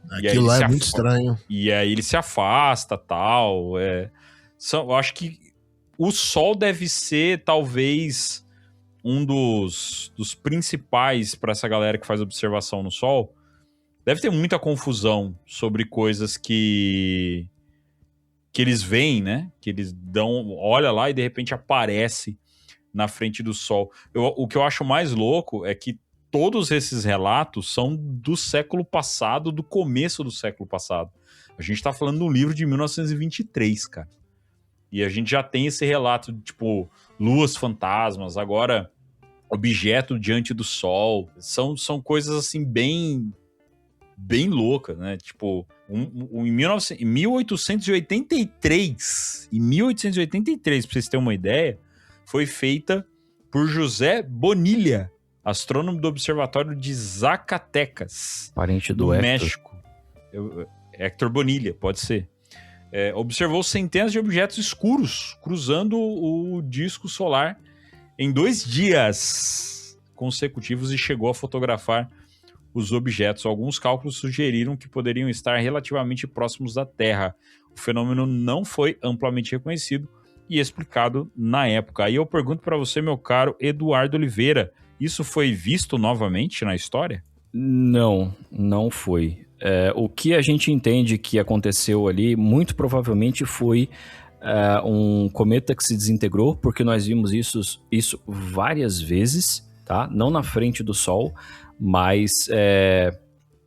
Aquilo lá é muito estranho. E aí ele se afasta, tal. Eu acho que o Sol deve ser, talvez, um dos principais para essa galera que faz observação no Sol. Deve ter muita confusão sobre coisas que eles veem, né? Que eles olha lá e de repente aparece na frente do Sol. O que eu acho mais louco é que todos esses relatos são do século passado, do começo do século passado. A gente tá falando de um livro de 1923, cara. E a gente já tem esse relato de, tipo, luas fantasmas, agora objeto diante do Sol. São coisas, assim, bem loucas, né? Tipo, em 1883, pra vocês terem uma ideia, foi feita por José Bonilha, astrônomo do Observatório de Zacatecas, Parente do do Hector. México. Héctor Bonilha, pode ser. Observou centenas de objetos escuros cruzando o disco solar em 2 dias consecutivos e chegou a fotografar os objetos. Alguns cálculos sugeriram que poderiam estar relativamente próximos da Terra. O fenômeno não foi amplamente reconhecido e explicado na época. Aí eu pergunto para você, meu caro Eduardo Oliveira, isso foi visto novamente na história? Não foi. O que a gente entende que aconteceu ali, muito provavelmente foi um cometa que se desintegrou, porque nós vimos isso várias vezes, tá? Não na frente do Sol, mas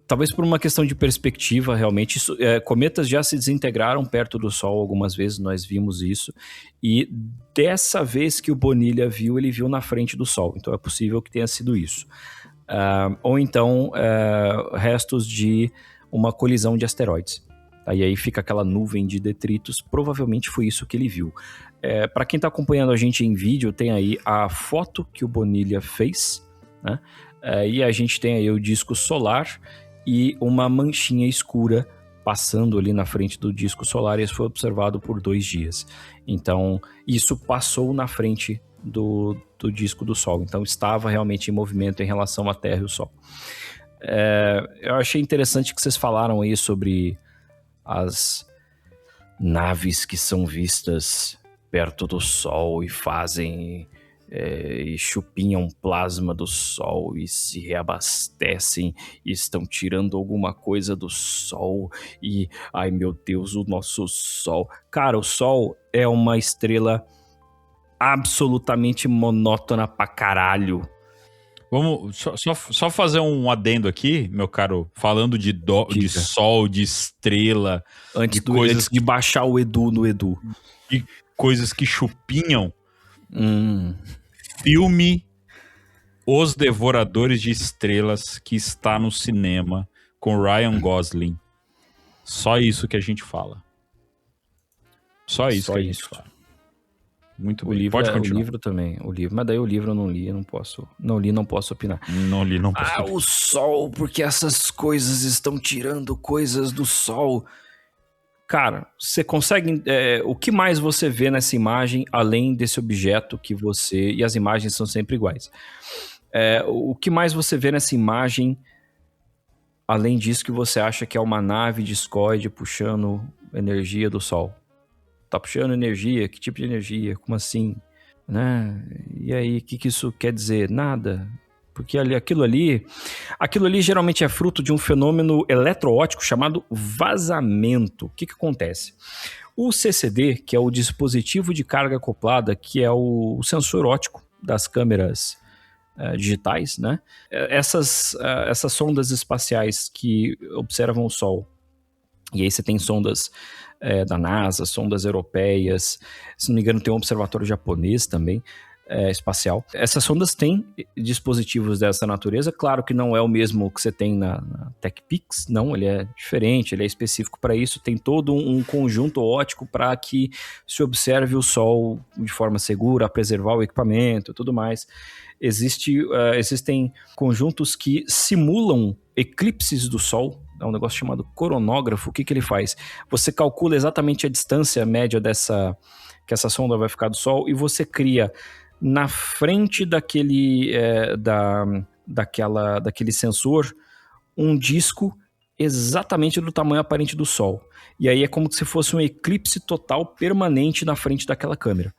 talvez por uma questão de perspectiva, realmente. Cometas já se desintegraram perto do Sol algumas vezes, nós vimos isso, e dessa vez que o Bonilha viu, ele viu na frente do Sol, então é possível que tenha sido isso. Ou então restos de uma colisão de asteroides. E aí fica aquela nuvem de detritos, provavelmente foi isso que ele viu. Para quem está acompanhando a gente em vídeo, tem aí a foto que o Bonilha fez, né? E a gente tem aí o disco solar e uma manchinha escura passando ali na frente do disco solar, e isso foi observado por 2 dias. Então, isso passou na frente do disco do Sol, então estava realmente em movimento em relação à Terra e o Sol. Eu achei interessante que vocês falaram aí sobre as naves que são vistas perto do Sol e fazem e chupinham plasma do Sol e se reabastecem e estão tirando alguma coisa do Sol e, ai meu Deus, o nosso Sol. Cara, o Sol é uma estrela absolutamente monótona pra caralho. Vamos só fazer um adendo aqui, meu caro, falando de Sol, de estrela, antes de baixar o Edu no Edu. E coisas que chupinham. Filme Os Devoradores de Estrelas, que está no cinema com Ryan Gosling. Só isso que a gente fala. Só isso que a gente fala. Muito bem. Pode continuar. O livro também. Mas daí o livro eu não li, eu não posso. Não li, não posso opinar. Não posso opinar. O Sol, porque essas coisas estão tirando coisas do Sol. Cara, você consegue... o que mais você vê nessa imagem, além desse objeto que você... E as imagens são sempre iguais. O que mais você vê nessa imagem, além disso que você acha que é uma nave discoide puxando energia do Sol? Tá puxando energia? Que tipo de energia? Como assim? Né? E aí, o que isso quer dizer? Nada. Porque aquilo ali geralmente é fruto de um fenômeno eletroóptico chamado vazamento. O que acontece? O CCD, que é o dispositivo de carga acoplada, que é o sensor óptico das câmeras digitais, né? Essas sondas espaciais que observam o Sol, e aí você tem sondas da NASA, sondas europeias, se não me engano tem um observatório japonês também, espacial. Essas sondas têm dispositivos dessa natureza, claro que não é o mesmo que você tem na TechPix, não, ele é diferente, ele é específico para isso, tem todo um conjunto óptico para que se observe o Sol de forma segura, preservar o equipamento e tudo mais. Existem conjuntos que simulam eclipses do Sol. É um negócio chamado coronógrafo. O que ele faz? Você calcula exatamente a distância média que essa sonda vai ficar do Sol e você cria na frente daquele sensor um disco exatamente do tamanho aparente do Sol. E aí é como se fosse um eclipse total permanente na frente daquela câmera.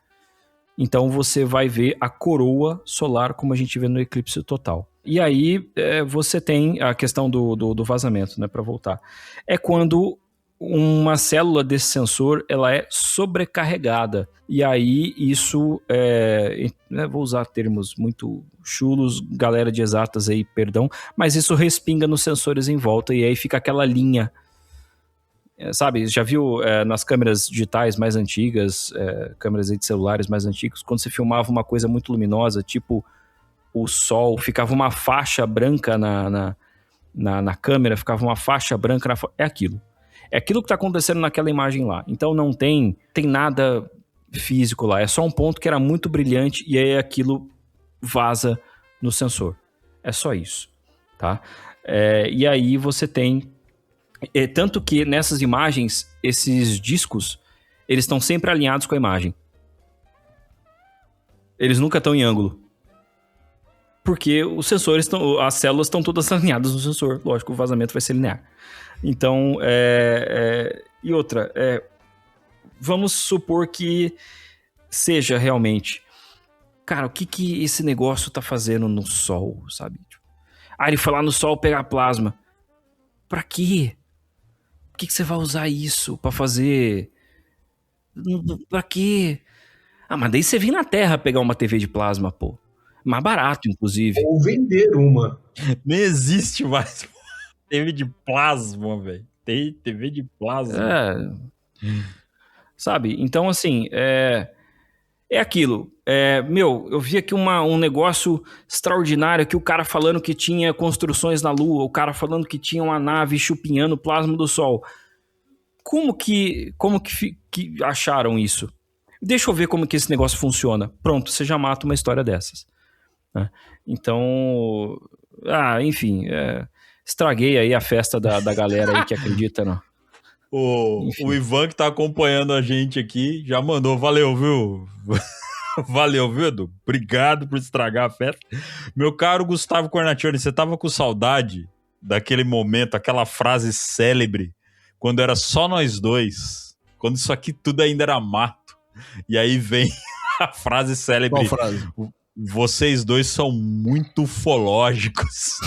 Então você vai ver a coroa solar como a gente vê no eclipse total. E aí você tem a questão do vazamento, né, para voltar. É quando uma célula desse sensor ela é sobrecarregada. E aí isso, vou usar termos muito chulos, galera de exatas aí, perdão, mas isso respinga nos sensores em volta e aí fica aquela linha. Sabe, já viu nas câmeras digitais mais antigas, câmeras aí de celulares mais antigos, quando você filmava uma coisa muito luminosa, tipo o Sol, ficava uma faixa branca na câmera, ficava uma faixa branca é aquilo. É aquilo que está acontecendo naquela imagem lá. Então não tem nada físico lá, é só um ponto que era muito brilhante e aí aquilo vaza no sensor. É só isso, tá? E aí você tem... tanto que nessas imagens, esses discos, eles estão sempre alinhados com a imagem. Eles nunca estão em ângulo. Porque os sensores as células estão todas alinhadas no sensor. Lógico, o vazamento vai ser linear. Então, e outra, vamos supor que seja realmente... Cara, o que esse negócio tá fazendo no Sol, sabe? Ele foi lá no Sol pegar plasma. Pra quê? Por que você vai usar isso pra fazer? Pra quê? Mas daí você vem na Terra pegar uma TV de plasma, pô. Mais barato, inclusive. Ou vender uma. Nem existe mais TV de plasma, velho. Tem TV de plasma. Sabe? Então, assim, é aquilo. Eu vi aqui um negócio extraordinário aqui, o cara falando que tinha construções na Lua, o cara falando que tinha uma nave chupinhando o plasma do Sol. Como que acharam isso? Deixa eu ver como que esse negócio funciona. Pronto, você já mata uma história dessas. Né? Então, enfim, estraguei aí a festa da galera aí que acredita, não. O Ivan que tá acompanhando a gente aqui já mandou, valeu, viu? Valeu, viu, Edu? Obrigado por estragar a festa. Meu caro Gustavo Cornaccioni, você tava com saudade daquele momento, aquela frase célebre, quando era só nós dois, quando isso aqui tudo ainda era mato. E aí vem a frase célebre. Qual frase? Vocês dois são muito ufológicos.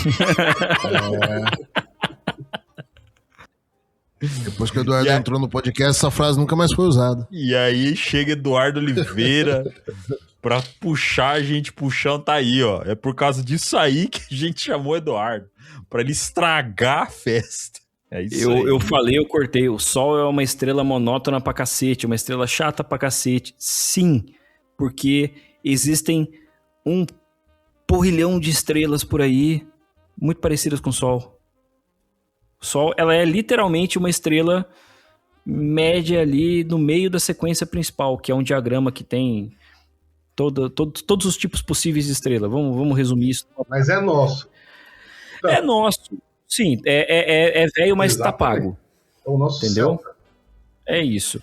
Depois que o Eduardo entrou no podcast, essa frase nunca mais foi usada. E aí chega Eduardo Oliveira pra puxar a gente pro chão, tá aí, ó. É por causa disso aí que a gente chamou Eduardo. Pra ele estragar a festa. É isso aí. Eu falei, eu cortei. O Sol é uma estrela monótona pra cacete, uma estrela chata pra cacete. Sim, porque existem um porrilhão de estrelas por aí, muito parecidas com o Sol. O Sol, ela é literalmente uma estrela média ali no meio da sequência principal, que é um diagrama que tem todos os tipos possíveis de estrela. Vamos resumir isso. Mas é nosso. Então, é nosso. Sim, é velho, mas tá pago. É o nosso, entendeu? céu. É isso.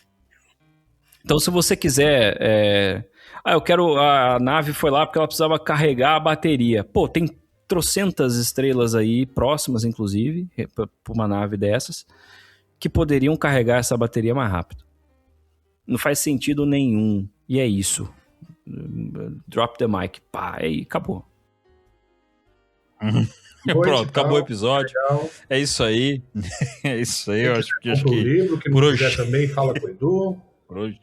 Então, se você quiser... eu quero... A nave foi lá porque ela precisava carregar a bateria. Pô, tem trocentas estrelas aí, próximas, inclusive, para uma nave dessas, que poderiam carregar essa bateria mais rápido. Não faz sentido nenhum. E é isso. Drop the mic. Pá, aí acabou. Pronto, acabou o episódio. Legal. É isso aí. É isso aí, eu acho que... O livro, que não quiser também, fala com o Edu. Por hoje.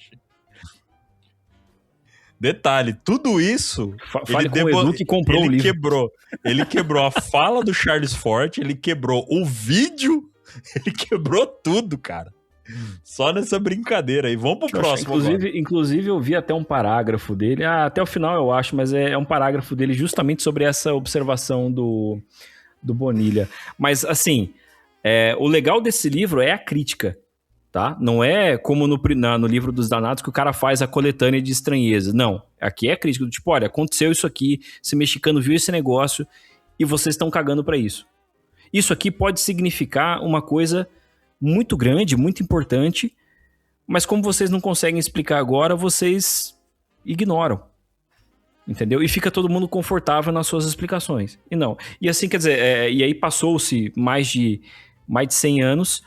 Detalhe, tudo isso... Fale com o Edu que comprou o livro. Ele quebrou a fala do Charles Fort, ele quebrou o vídeo, ele quebrou tudo, cara. Só nessa brincadeira aí. Vamos pro próximo. Inclusive, eu vi até um parágrafo dele, até o final eu acho, mas é um parágrafo dele justamente sobre essa observação do Bonilha. Mas, assim, o legal desse livro é a crítica, tá? Não é como no livro dos Danados que o cara faz a coletânea de estranhezas. Não. Aqui é a crítica do tipo, olha, aconteceu isso aqui, esse mexicano viu esse negócio e vocês estão cagando pra isso. Isso aqui pode significar uma coisa muito grande, muito importante, mas como vocês não conseguem explicar agora, vocês ignoram. Entendeu? E fica todo mundo confortável nas suas explicações. E não. E assim, quer dizer, e aí passou-se mais de 100 anos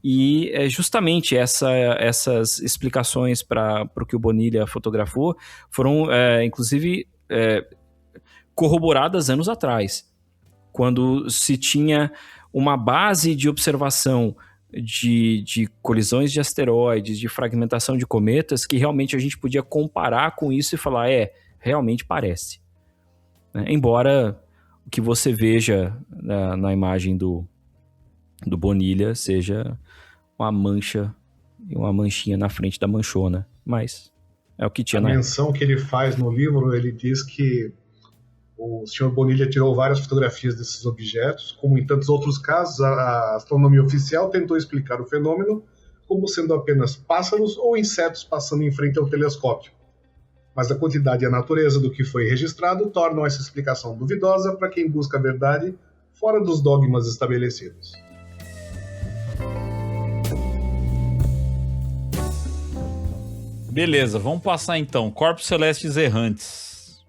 e justamente essas explicações para o que o Bonilha fotografou foram, inclusive, corroboradas anos atrás, quando se tinha uma base de observação de colisões de asteroides, de fragmentação de cometas, que realmente a gente podia comparar com isso e falar, realmente parece. Né? Embora o que você veja na imagem do Bonilha seja uma mancha e uma manchinha na frente da manchona, mas é o que tinha. A menção que ele faz no livro, ele diz que o Sr. Bonilha tirou várias fotografias desses objetos, como em tantos outros casos, a astronomia oficial tentou explicar o fenômeno como sendo apenas pássaros ou insetos passando em frente ao telescópio. mas a quantidade e a natureza do que foi registrado tornam essa explicação duvidosa para quem busca a verdade fora dos dogmas estabelecidos. Beleza, vamos passar então. Corpos celestes errantes.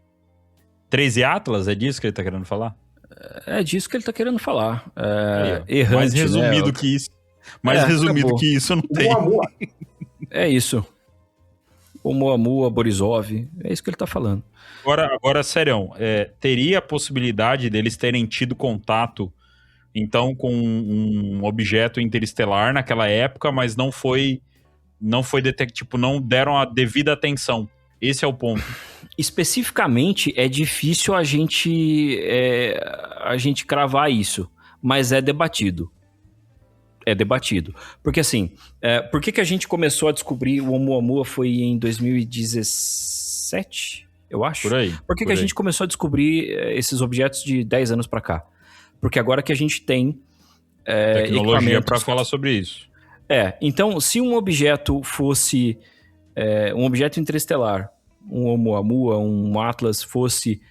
13 Atlas, é disso que ele tá querendo falar? É disso que ele tá querendo falar. Errante, mais resumido, né? Que isso. Mais resumido acabou. Que isso não tem. É isso. Oumuamua, Borisov. É isso que ele tá falando. Agora sério, teria a possibilidade deles terem tido contato, então, com um objeto interestelar naquela época, mas não foi tipo, não deram a devida atenção. Esse é o ponto. Especificamente, é difícil a gente cravar isso, mas é debatido. É debatido. Porque assim, por que a gente começou a descobrir o Oumuamua foi em 2017, eu acho? Por aí. Por que a gente começou a descobrir esses objetos de 10 anos para cá? Porque agora que a gente tem tecnologia para falar sobre isso. Então, se um objeto fosse um objeto interestelar, um Oumuamua, um Atlas, fosse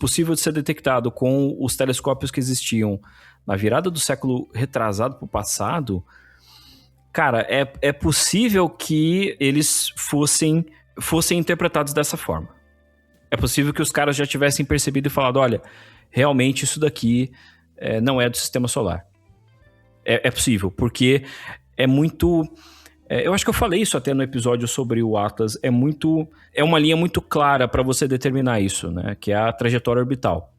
possível de ser detectado com os telescópios que existiam na virada do século retrasado para o passado, cara, é possível que eles fossem interpretados dessa forma. É possível que os caras já tivessem percebido e falado, olha, realmente isso daqui não é do sistema solar. É possível, porque é muito... eu acho que eu falei isso até no episódio sobre o Atlas. É uma linha muito clara para você determinar isso, né? Que é a trajetória orbital.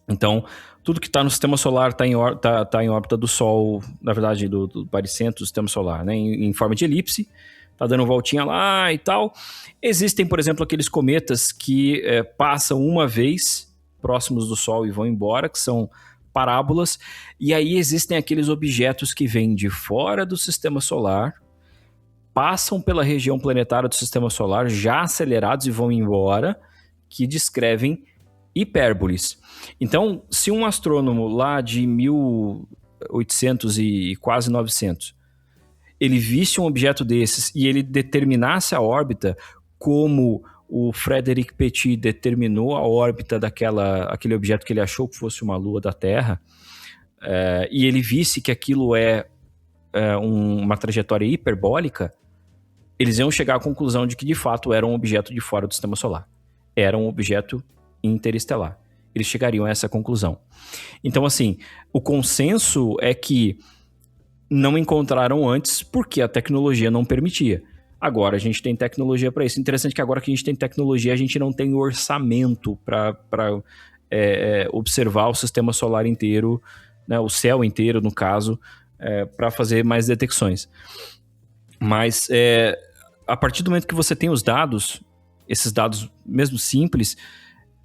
Então, tudo que está no sistema solar está em órbita do Sol, na verdade, do baricentro do sistema solar, né? Em forma de elipse, está dando voltinha lá e tal. Existem, por exemplo, aqueles cometas que passam uma vez próximos do Sol e vão embora, que são parábolas. E aí existem aqueles objetos que vêm de fora do sistema solar, passam pela região planetária do sistema solar, já acelerados e vão embora, que descrevem hipérboles. Então, se um astrônomo lá de 1800 e quase 900, ele visse um objeto desses e ele determinasse a órbita como o Frédéric Petit determinou a órbita aquele objeto que ele achou que fosse uma lua da Terra, e ele visse que aquilo uma trajetória hiperbólica, eles iam chegar à conclusão de que de fato era um objeto de fora do sistema solar. Era um objeto interestelar. Eles chegariam a essa conclusão. Então, assim, o consenso é que não encontraram antes porque a tecnologia não permitia. Agora a gente tem tecnologia para isso. Interessante que agora que a gente tem tecnologia, a gente não tem orçamento para observar o sistema solar inteiro, né, o céu inteiro, no caso, para fazer mais detecções. Mas a partir do momento que você tem os dados, esses dados mesmo simples,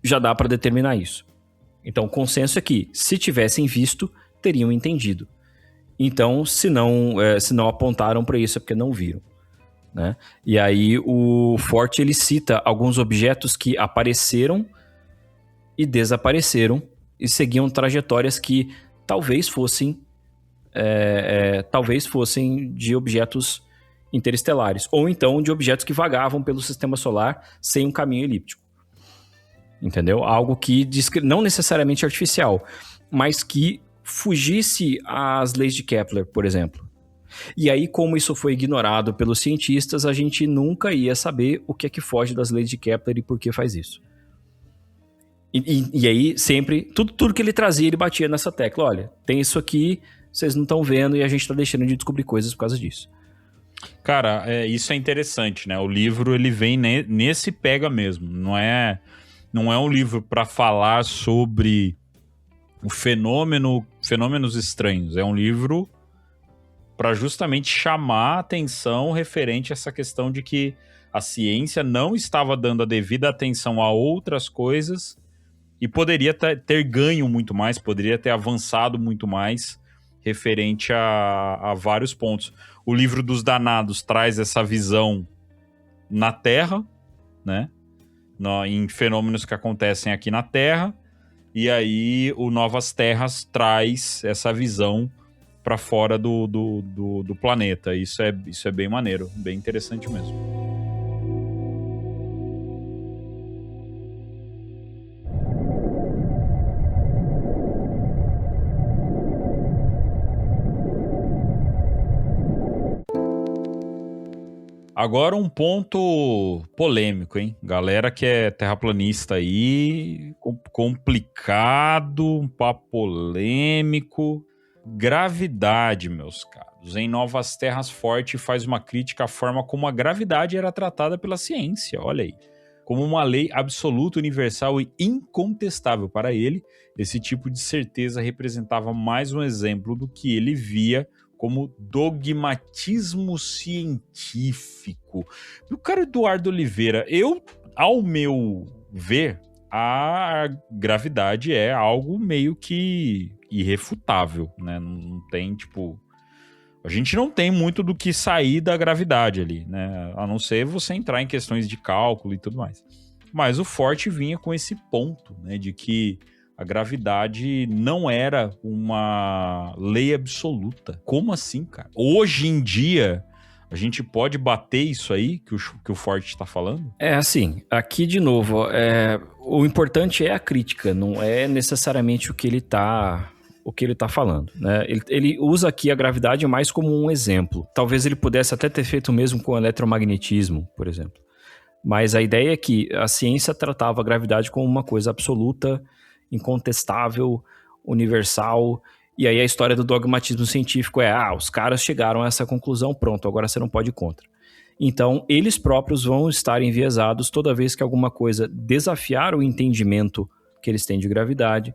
já dá para determinar isso. Então, o consenso é que, se tivessem visto, teriam entendido. Então, se não apontaram para isso, é porque não viram, né? E aí, o Forte, ele cita alguns objetos que apareceram e desapareceram e seguiam trajetórias que talvez fossem de objetos interestelares, ou então de objetos que vagavam pelo sistema solar sem um caminho elíptico. Entendeu? Algo que não necessariamente artificial, mas que fugisse às leis de Kepler, por exemplo. E aí, como isso foi ignorado pelos cientistas, a gente nunca ia saber o que é que foge das leis de Kepler e por que faz isso. E aí, sempre, tudo que ele trazia, ele batia nessa tecla. Olha, tem isso aqui, vocês não estão vendo e a gente está deixando de descobrir coisas por causa disso. Cara, isso é interessante, né? O livro, ele vem nesse pega mesmo. Não é um livro para falar sobre o fenômenos estranhos. É um livro para justamente chamar a atenção referente a essa questão de que a ciência não estava dando a devida atenção a outras coisas e poderia ter ganho muito mais, poderia ter avançado muito mais referente a vários pontos. O livro dos Danados traz essa visão na Terra, né? Em fenômenos que acontecem aqui na Terra, e aí o Novas Terras traz essa visão para fora do planeta. Isso é bem maneiro, bem interessante mesmo. Agora um ponto polêmico, hein? Galera que é terraplanista aí, complicado, um papo polêmico. Gravidade, meus caros. Em Novas Terras, Forte faz uma crítica à forma como a gravidade era tratada pela ciência, olha aí. Como uma lei absoluta, universal e incontestável para ele, esse tipo de certeza representava mais um exemplo do que ele via como dogmatismo científico. O cara Eduardo Oliveira, ao meu ver, a gravidade é algo meio que irrefutável, né? Não tem, tipo... A gente não tem muito do que sair da gravidade ali, né? A não ser você entrar em questões de cálculo e tudo mais. Mas o Forte vinha com esse ponto, né? De que a gravidade não era uma lei absoluta. Como assim, cara? Hoje em dia, a gente pode bater isso aí que o Forte está falando? É assim, aqui de novo, o importante é a crítica, não é necessariamente o que ele está falando, né? Ele usa aqui a gravidade mais como um exemplo. Talvez ele pudesse até ter feito o mesmo com o eletromagnetismo, por exemplo. Mas a ideia é que a ciência tratava a gravidade como uma coisa absoluta, incontestável, universal, e aí a história do dogmatismo científico os caras chegaram a essa conclusão, pronto, agora você não pode ir contra. Então, eles próprios vão estar enviesados toda vez que alguma coisa desafiar o entendimento que eles têm de gravidade.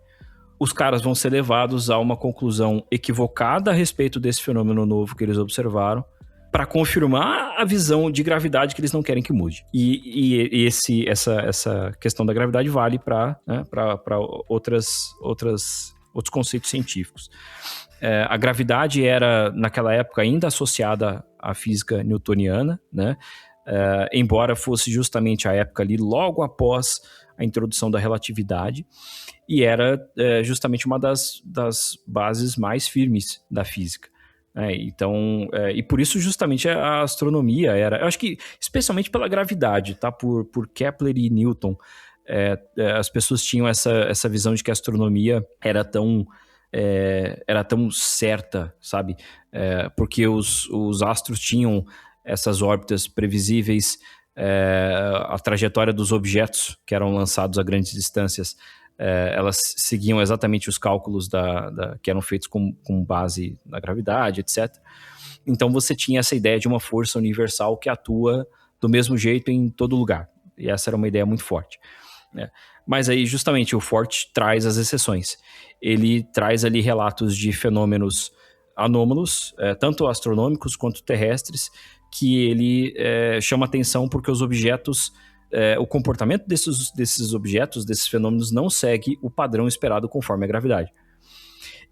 Os caras vão ser levados a uma conclusão equivocada a respeito desse fenômeno novo que eles observaram, para confirmar a visão de gravidade que eles não querem que mude. E essa questão da gravidade vale para outros conceitos científicos. A gravidade era, naquela época, ainda associada à física newtoniana, né? Embora fosse justamente a época ali, logo após a introdução da relatividade, e era justamente uma das bases mais firmes da física. Então, e por isso justamente a astronomia eu acho que especialmente pela gravidade, tá? Por Kepler e Newton, as pessoas tinham essa visão de que a astronomia era tão certa, sabe? Porque os astros tinham essas órbitas previsíveis, a trajetória dos objetos que eram lançados a grandes distâncias, elas seguiam exatamente os cálculos que eram feitos com base na gravidade, etc. Então você tinha essa ideia de uma força universal que atua do mesmo jeito em todo lugar. E essa era uma ideia muito forte, né? Mas aí justamente o Forte traz as exceções. Ele traz ali relatos de fenômenos anômalos, tanto astronômicos quanto terrestres, que ele chama atenção porque os objetos... o comportamento desses objetos, desses fenômenos, não segue o padrão esperado conforme a gravidade.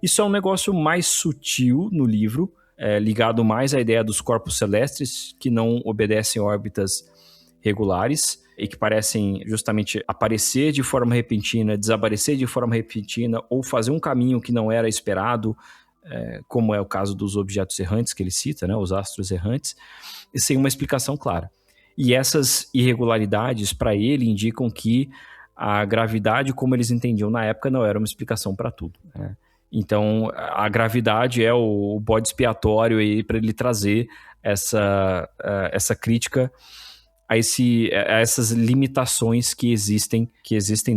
Isso é um negócio mais sutil no livro, ligado mais à ideia dos corpos celestes, que não obedecem órbitas regulares e que parecem justamente aparecer de forma repentina, desaparecer de forma repentina, ou fazer um caminho que não era esperado, como é o caso dos objetos errantes que ele cita, né, os astros errantes, e sem uma explicação clara. E essas irregularidades, para ele, indicam que a gravidade, como eles entendiam na época, não era uma explicação para tudo, né? Então, a gravidade é o bode expiatório para ele trazer essa crítica a essas limitações que existem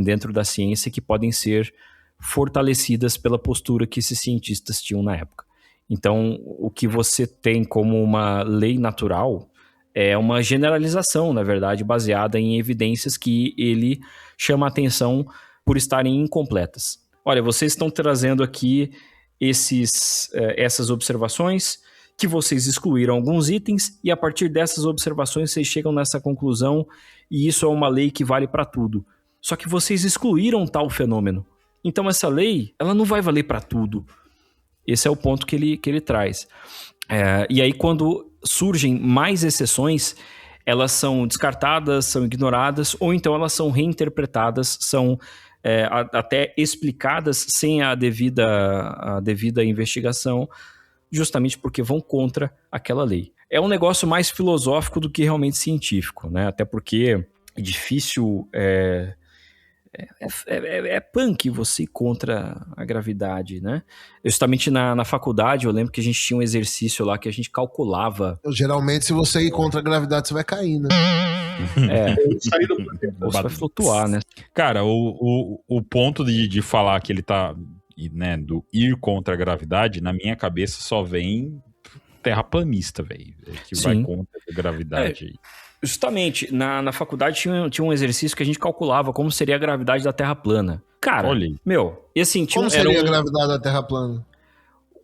dentro da ciência, que podem ser fortalecidas pela postura que esses cientistas tinham na época. Então, o que você tem como uma lei natural é uma generalização, na verdade, baseada em evidências que ele chama a atenção por estarem incompletas. Olha, vocês estão trazendo aqui essas observações, que vocês excluíram alguns itens, e a partir dessas observações vocês chegam nessa conclusão, e isso é uma lei que vale para tudo. Só que vocês excluíram tal fenômeno. Então essa lei, ela não vai valer para tudo. Esse é o ponto que ele traz. E aí, quando surgem mais exceções, elas são descartadas, são ignoradas, ou então elas são reinterpretadas, são até explicadas sem a devida investigação, justamente porque vão contra aquela lei. É um negócio mais filosófico do que realmente científico, né? Até porque é difícil é punk você ir contra a gravidade, né? Justamente na faculdade, eu lembro que a gente tinha um exercício lá que a gente calculava. Geralmente, se você ir contra a gravidade, você vai cair, né? Sair do ou você vai flutuar, né? Cara, o ponto de falar que ele tá, né, do ir contra a gravidade, na minha cabeça só vem terraplanista, velho. Que vai contra a gravidade. Justamente, na faculdade tinha um exercício que a gente calculava como seria a gravidade da Terra plana. Cara, e assim... Como seria a gravidade da Terra plana?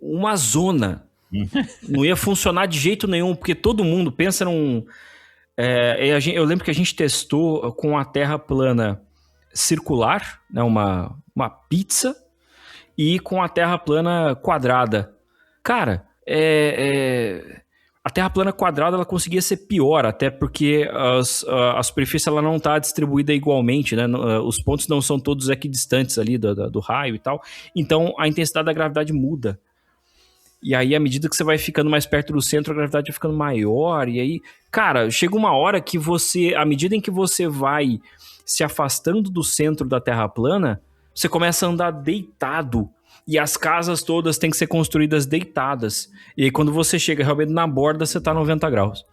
Uma zona. Não ia funcionar de jeito nenhum, porque todo mundo pensa num... eu lembro que a gente testou com a Terra plana circular, né, uma pizza, e com a Terra plana quadrada. Cara, a Terra plana quadrada ela conseguia ser pior, até porque a superfície ela não está distribuída igualmente, né? Os pontos não são todos equidistantes ali do raio e tal, então a intensidade da gravidade muda. E aí, à medida que você vai ficando mais perto do centro, a gravidade vai ficando maior. E aí, cara, chega uma hora que à medida em que você vai se afastando do centro da Terra plana, você começa a andar deitado. E as casas todas têm que ser construídas deitadas. E aí, quando você chega realmente na borda, você tá 90 graus.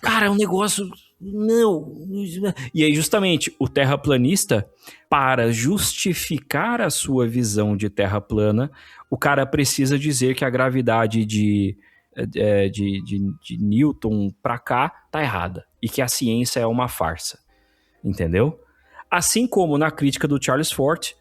Cara, é um negócio... Não. E aí, justamente, o terraplanista, para justificar a sua visão de terra plana, o cara precisa dizer que a gravidade de Newton pra cá tá errada. E que a ciência é uma farsa. Entendeu? Assim como na crítica do Charles Fort,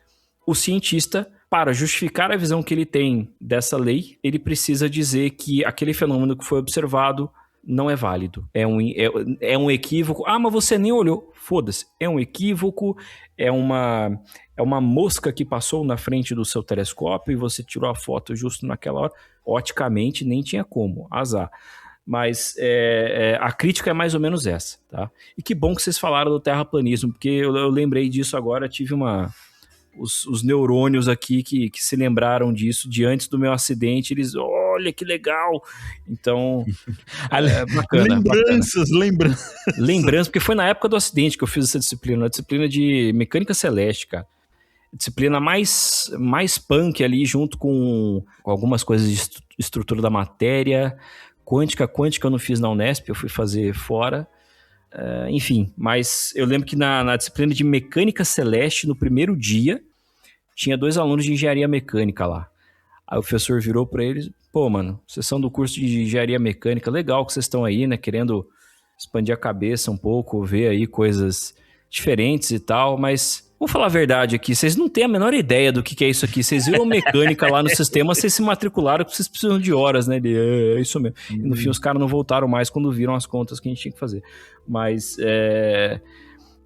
o cientista, para justificar a visão que ele tem dessa lei, ele precisa dizer que aquele fenômeno que foi observado não é válido. É um equívoco. Ah, mas você nem olhou. Foda-se. É um equívoco, é uma mosca que passou na frente do seu telescópio e você tirou a foto justo naquela hora. Oticamente, nem tinha como. Azar. Mas a crítica é mais ou menos essa, tá? E que bom que vocês falaram do terraplanismo, porque eu lembrei disso agora, tive os neurônios aqui que se lembraram disso de antes do meu acidente, eles, olha que legal, então bacana, lembranças, porque foi na época do acidente que eu fiz essa disciplina, a disciplina de mecânica celeste, cara, disciplina mais punk ali, junto com algumas coisas de estrutura da matéria, quântica eu não fiz na Unesp, eu fui fazer fora. Enfim, mas eu lembro que na disciplina de mecânica celeste, no primeiro dia, tinha 2 alunos de engenharia mecânica lá. Aí o professor virou para eles, pô, mano, vocês são do curso de engenharia mecânica, legal que vocês estão aí, né, querendo expandir a cabeça um pouco, ver aí coisas diferentes e tal, mas vamos falar a verdade aqui, vocês não têm a menor ideia do que é isso aqui, vocês viram mecânica lá no sistema, vocês se matricularam porque vocês precisam de horas, né, é isso mesmo. E no fim os caras não voltaram mais quando viram as contas que a gente tinha que fazer, mas é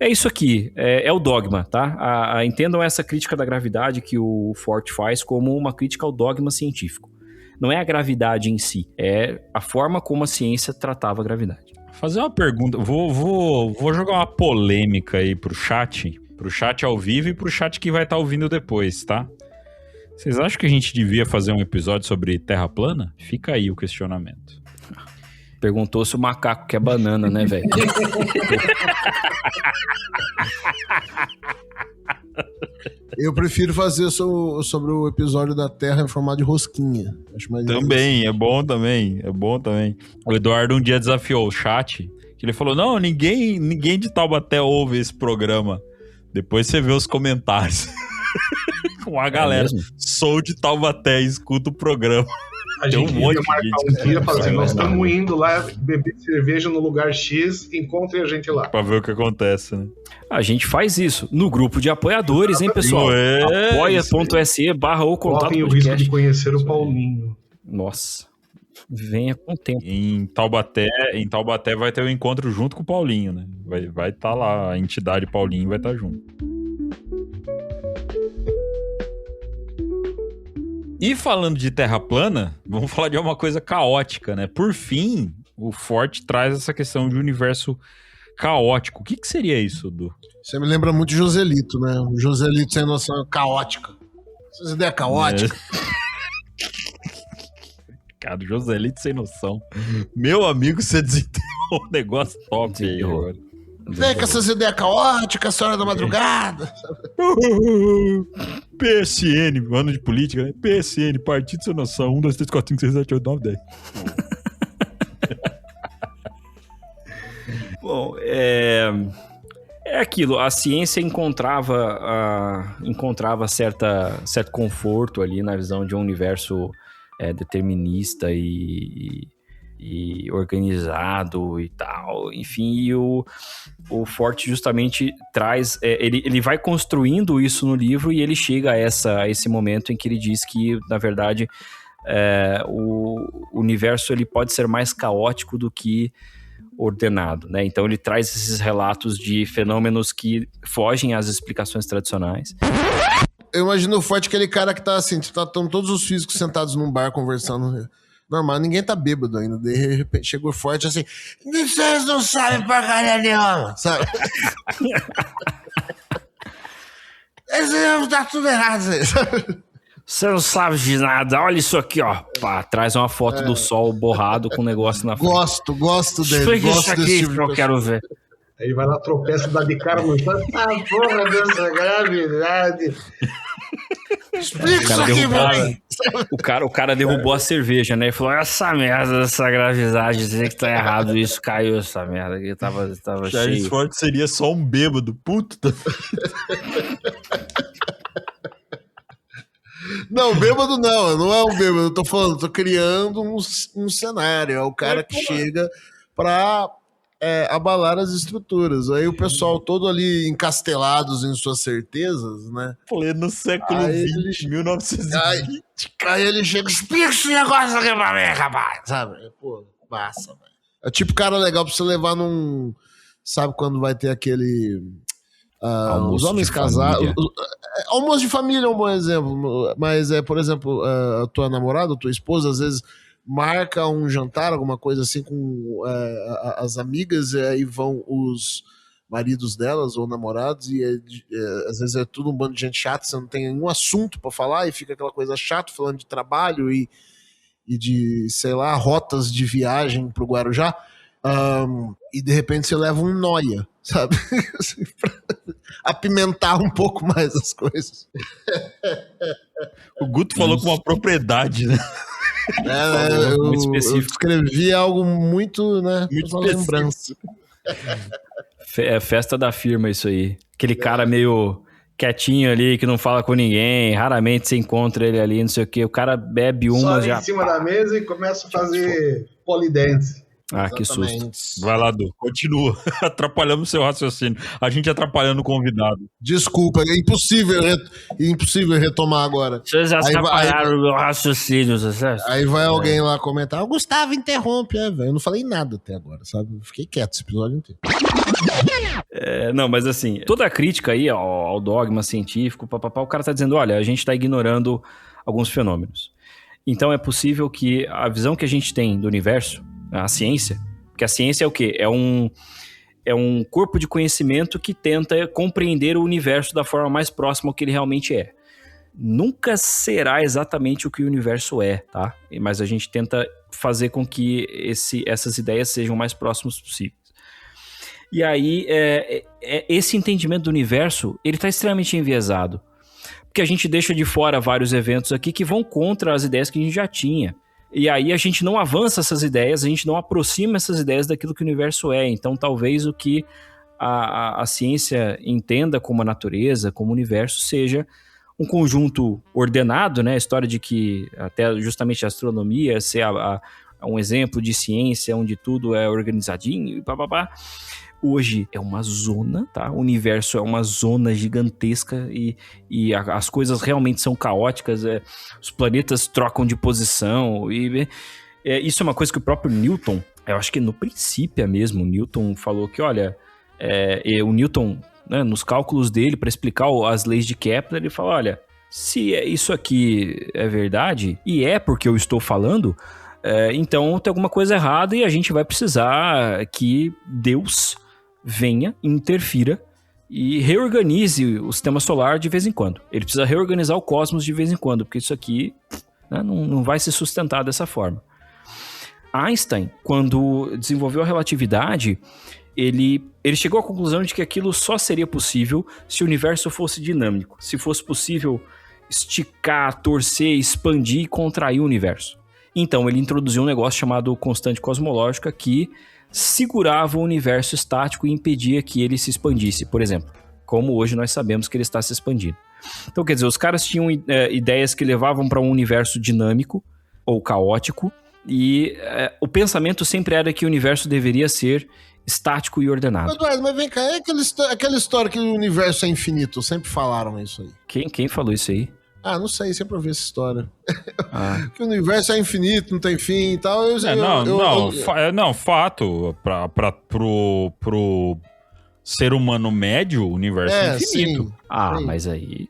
isso aqui, é o dogma, tá? Entendam essa crítica da gravidade que o Fort faz como uma crítica ao dogma científico. Não é a gravidade em si, é a forma como a ciência tratava a gravidade. Fazer uma pergunta, vou jogar uma polêmica aí pro chat ao vivo e pro chat que vai estar ouvindo depois, tá? Vocês acham que a gente devia fazer um episódio sobre terra plana? Fica aí o questionamento. Perguntou se o macaco quer banana, né, velho? Eu prefiro fazer sobre o episódio da Terra em formato de rosquinha. Acho mais também, é bom também. O Eduardo um dia desafiou o chat, que ele falou, não, ninguém de Taubaté ouve esse programa. Depois você vê os comentários. Com a galera, sou de Taubaté, escuta o programa. A gente ia marcar um dia, falar assim, nós estamos indo lá beber cerveja no lugar X, encontre a gente lá. Pra ver o que acontece, né? A gente faz isso no grupo de apoiadores, hein, pessoal? apoia.se/o contato podcast. O risco de conhecer o Paulinho. Nossa, venha com o tempo. Em Taubaté vai ter um encontro junto com o Paulinho, né? Vai estar lá, a entidade Paulinho vai estar junto. E falando de terra plana, vamos falar de uma coisa caótica, né? Por fim, o Fort traz essa questão de universo caótico. O que seria isso, Du? Você me lembra muito de Joselito, né? O Joselito sem noção caótica. Essas ideias caóticas. Cara, o Joselito sem noção. Meu amigo, você desenterrou um negócio top aí agora. Vem com essas ideias caóticas, Senhora da Madrugada. PSN, ano de política, né? PSN, Partido Sem Noção, 1, 2, 3, 4, 5, 6, 7, 8, 9, 10. Bom, é aquilo, a ciência encontrava certo conforto ali na visão de um universo determinista e organizado e tal, enfim, e o Forte justamente traz, ele vai construindo isso no livro e ele chega a esse momento em que ele diz que, na verdade, o universo ele pode ser mais caótico do que ordenado, né? Então ele traz esses relatos de fenômenos que fogem às explicações tradicionais. Eu imagino o Forte aquele cara que tá assim, estão todos os físicos sentados num bar conversando, normal, ninguém tá bêbado ainda, de repente chegou o Forte assim, vocês não sabem pra caralho nenhuma, sabe? Tá tudo errado, sabe? Você não sabe de nada, olha isso aqui, ó. Pá, traz uma foto do sol borrado com um negócio na frente. Gosto dele. Explica isso aqui que eu quero ver. Aí vai lá, tropeça, dá de cara no chão. Porra dessa gravidade. Explica isso aqui, velho. O cara derrubou a cerveja, né? E falou, essa merda dessa gravidade, dizer que tá errado isso, caiu essa merda aqui, tava Charles cheio. Forte seria só um bêbado, puta. Não, bêbado não é um bêbado, eu tô falando, tô criando um cenário, é o cara que chega pra abalar as estruturas, aí o pessoal todo ali encastelados em suas certezas, né? Pleno século XX, 1920. Aí ele chega, explica esse negócio aqui pra mim, rapaz, sabe? Pô, massa, velho. É tipo cara legal pra você levar num, sabe quando vai ter aquele... os homens casados. Almoço de família é um bom exemplo, mas por exemplo, a tua namorada, a tua esposa, às vezes marca um jantar, alguma coisa assim, com as amigas, e aí vão os maridos delas ou namorados, e às vezes é tudo um bando de gente chata, você não tem nenhum assunto pra falar, e fica aquela coisa chata falando de trabalho e de, sei lá, rotas de viagem pro Guarujá. E de repente você leva um noia, sabe? Assim, pra apimentar um pouco mais as coisas. O Guto falou com uma propriedade, né? Eu escrevi algo muito, né? Muito lembrança. Festa da firma, isso aí. Aquele cara meio quietinho ali, que não fala com ninguém, raramente você encontra ele ali, não sei o que. O cara bebe uma já. Só em cima da mesa e começa a fazer polidense. Ah, que susto. Vai lá, Du. Continua. Atrapalhamos o seu raciocínio. A gente atrapalhando o convidado. Desculpa, é impossível retomar agora. Vocês já atrapalharam o meu raciocínio, certo? Aí vai alguém lá comentar, o Gustavo interrompe, velho. Eu não falei nada até agora, sabe? Eu fiquei quieto esse episódio inteiro. Não, mas assim, toda a crítica aí ao dogma científico, o cara tá dizendo, olha, a gente tá ignorando alguns fenômenos. Então é possível que a visão que a gente tem do universo, a ciência, porque a ciência é o quê? É um corpo de conhecimento que tenta compreender o universo da forma mais próxima ao que ele realmente é. Nunca será exatamente o que o universo é, tá? Mas a gente tenta fazer com que essas ideias sejam o mais próximos possíveis. E aí, esse entendimento do universo, ele está extremamente enviesado. Porque a gente deixa de fora vários eventos aqui que vão contra as ideias que a gente já tinha. E aí a gente não avança essas ideias, a gente não aproxima essas ideias daquilo que o universo é. Então talvez o que a ciência entenda como a natureza, como o universo, seja um conjunto ordenado, né? A história de que até justamente a astronomia ser um exemplo de ciência onde tudo é organizadinho e papapá. Hoje é uma zona, tá? O universo é uma zona gigantesca e as coisas realmente são caóticas. Os planetas trocam de posição. Isso é uma coisa que o próprio Newton, eu acho que no princípio mesmo, o Newton falou que, olha, o Newton, né, nos cálculos dele, para explicar as leis de Kepler, ele fala, olha, se isso aqui é verdade, e é porque eu estou falando, então tem alguma coisa errada e a gente vai precisar que Deus venha, interfira e reorganize o sistema solar de vez em quando. Ele precisa reorganizar o cosmos de vez em quando, porque isso aqui, né, não vai se sustentar dessa forma. Einstein, quando desenvolveu a relatividade, ele chegou à conclusão de que aquilo só seria possível se o universo fosse dinâmico, se fosse possível esticar, torcer, expandir e contrair o universo. Então ele introduziu um negócio chamado constante cosmológica que segurava o universo estático e impedia que ele se expandisse, por exemplo, como hoje nós sabemos que ele está se expandindo. Então, quer dizer, os caras tinham ideias que levavam para um universo dinâmico ou caótico, e o pensamento sempre era que o universo deveria ser estático e ordenado. Eduardo, mas vem cá, é aquela história que o universo é infinito, sempre falaram isso aí. Quem falou isso aí? Ah, não sei, sempre ouvi essa história. Que o universo é infinito, não tem fim e tal. Não, fato. Pro ser humano médio, o universo é infinito. Sim, sim. Mas aí...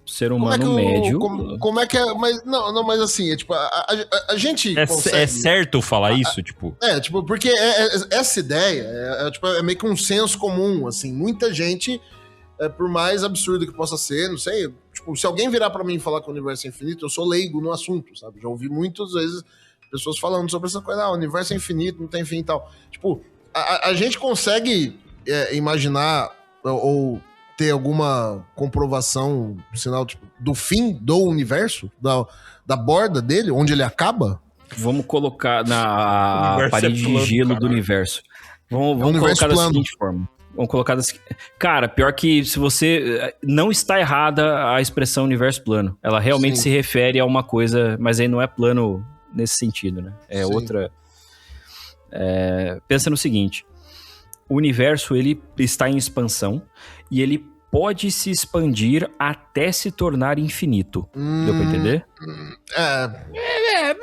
ser humano médio... Como é que é? Mas, não, mas assim, é tipo, a gente consegue... É certo falar isso, tipo... Porque essa ideia é meio que um senso comum, assim. Muita gente, por mais absurdo que possa ser, não sei... Tipo, se alguém virar pra mim e falar que o universo é infinito, eu sou leigo no assunto, sabe? Já ouvi muitas vezes pessoas falando sobre essa coisa, o universo é infinito, não tem fim e tal. Tipo, a gente consegue imaginar ou ter alguma comprovação, sinal, tipo, do fim do universo, da borda dele, onde ele acaba? Vamos colocar na parede de gelo do universo. Vamos colocar da seguinte forma. Vamos colocar assim. Cara, pior que se você... Não está errada a expressão universo plano. Ela realmente se refere a uma coisa, mas aí não é plano nesse sentido, né? É outra... Pensa no seguinte. O universo, ele está em expansão e ele pode se expandir até se tornar infinito. Deu pra entender?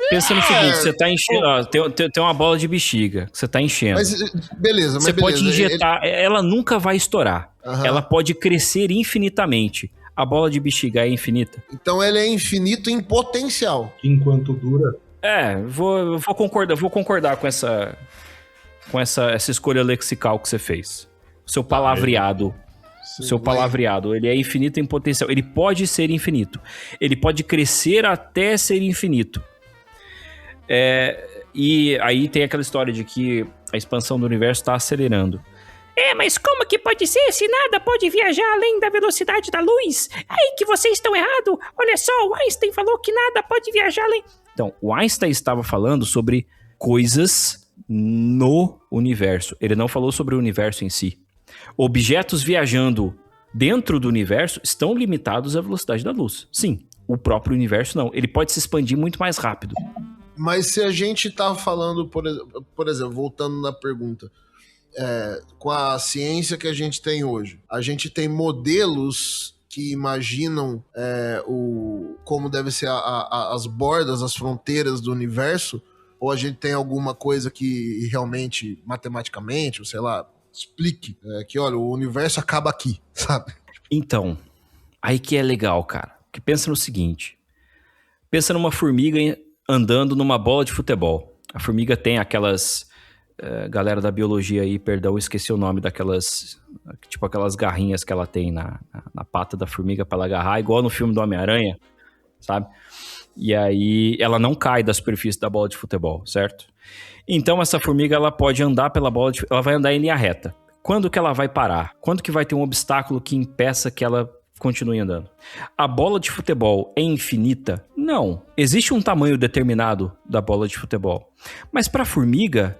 Pensa no seguinte, você tá enchendo, ó, tem uma bola de bexiga, que você tá enchendo. Mas beleza. Você pode injetar, ela nunca vai estourar. Ela pode crescer infinitamente. A bola de bexiga é infinita. Então ela é infinito em potencial. Enquanto dura. Vou concordar com essa escolha lexical que você fez. O seu palavreado. Palavreado, ele é infinito em potencial. Ele pode ser infinito. Ele pode crescer até ser infinito. E aí tem aquela história de que a expansão do universo está acelerando. Mas como que pode ser se nada pode viajar além da velocidade da luz? Aí que vocês estão errados. Olha só, o Einstein falou que nada pode viajar além... Então, o Einstein estava falando sobre coisas no universo. Ele não falou sobre o universo em si. Objetos viajando dentro do universo estão limitados à velocidade da luz. Sim, o próprio universo não. Ele pode se expandir muito mais rápido. Mas se a gente tá falando, por exemplo, voltando na pergunta, com a ciência que a gente tem hoje, a gente tem modelos que imaginam como deve ser as bordas, as fronteiras do universo, ou a gente tem alguma coisa que realmente, matematicamente, ou sei lá, explique que, olha, o universo acaba aqui, sabe? Então, aí que é legal, cara. Porque pensa no seguinte. Pensa numa formiga andando numa bola de futebol. A formiga tem aquelas... galera da biologia aí, perdão, esqueci o nome daquelas... Tipo aquelas garrinhas que ela tem na pata da formiga pra ela agarrar, igual no filme do Homem-Aranha, sabe? E aí ela não cai da superfície da bola de futebol, certo? Então essa formiga, ela pode andar pela bola de... Ela vai andar em linha reta. Quando que ela vai parar? Quando que vai ter um obstáculo que impeça que ela continue andando? A bola de futebol é infinita? Não. Existe um tamanho determinado da bola de futebol. Mas para a formiga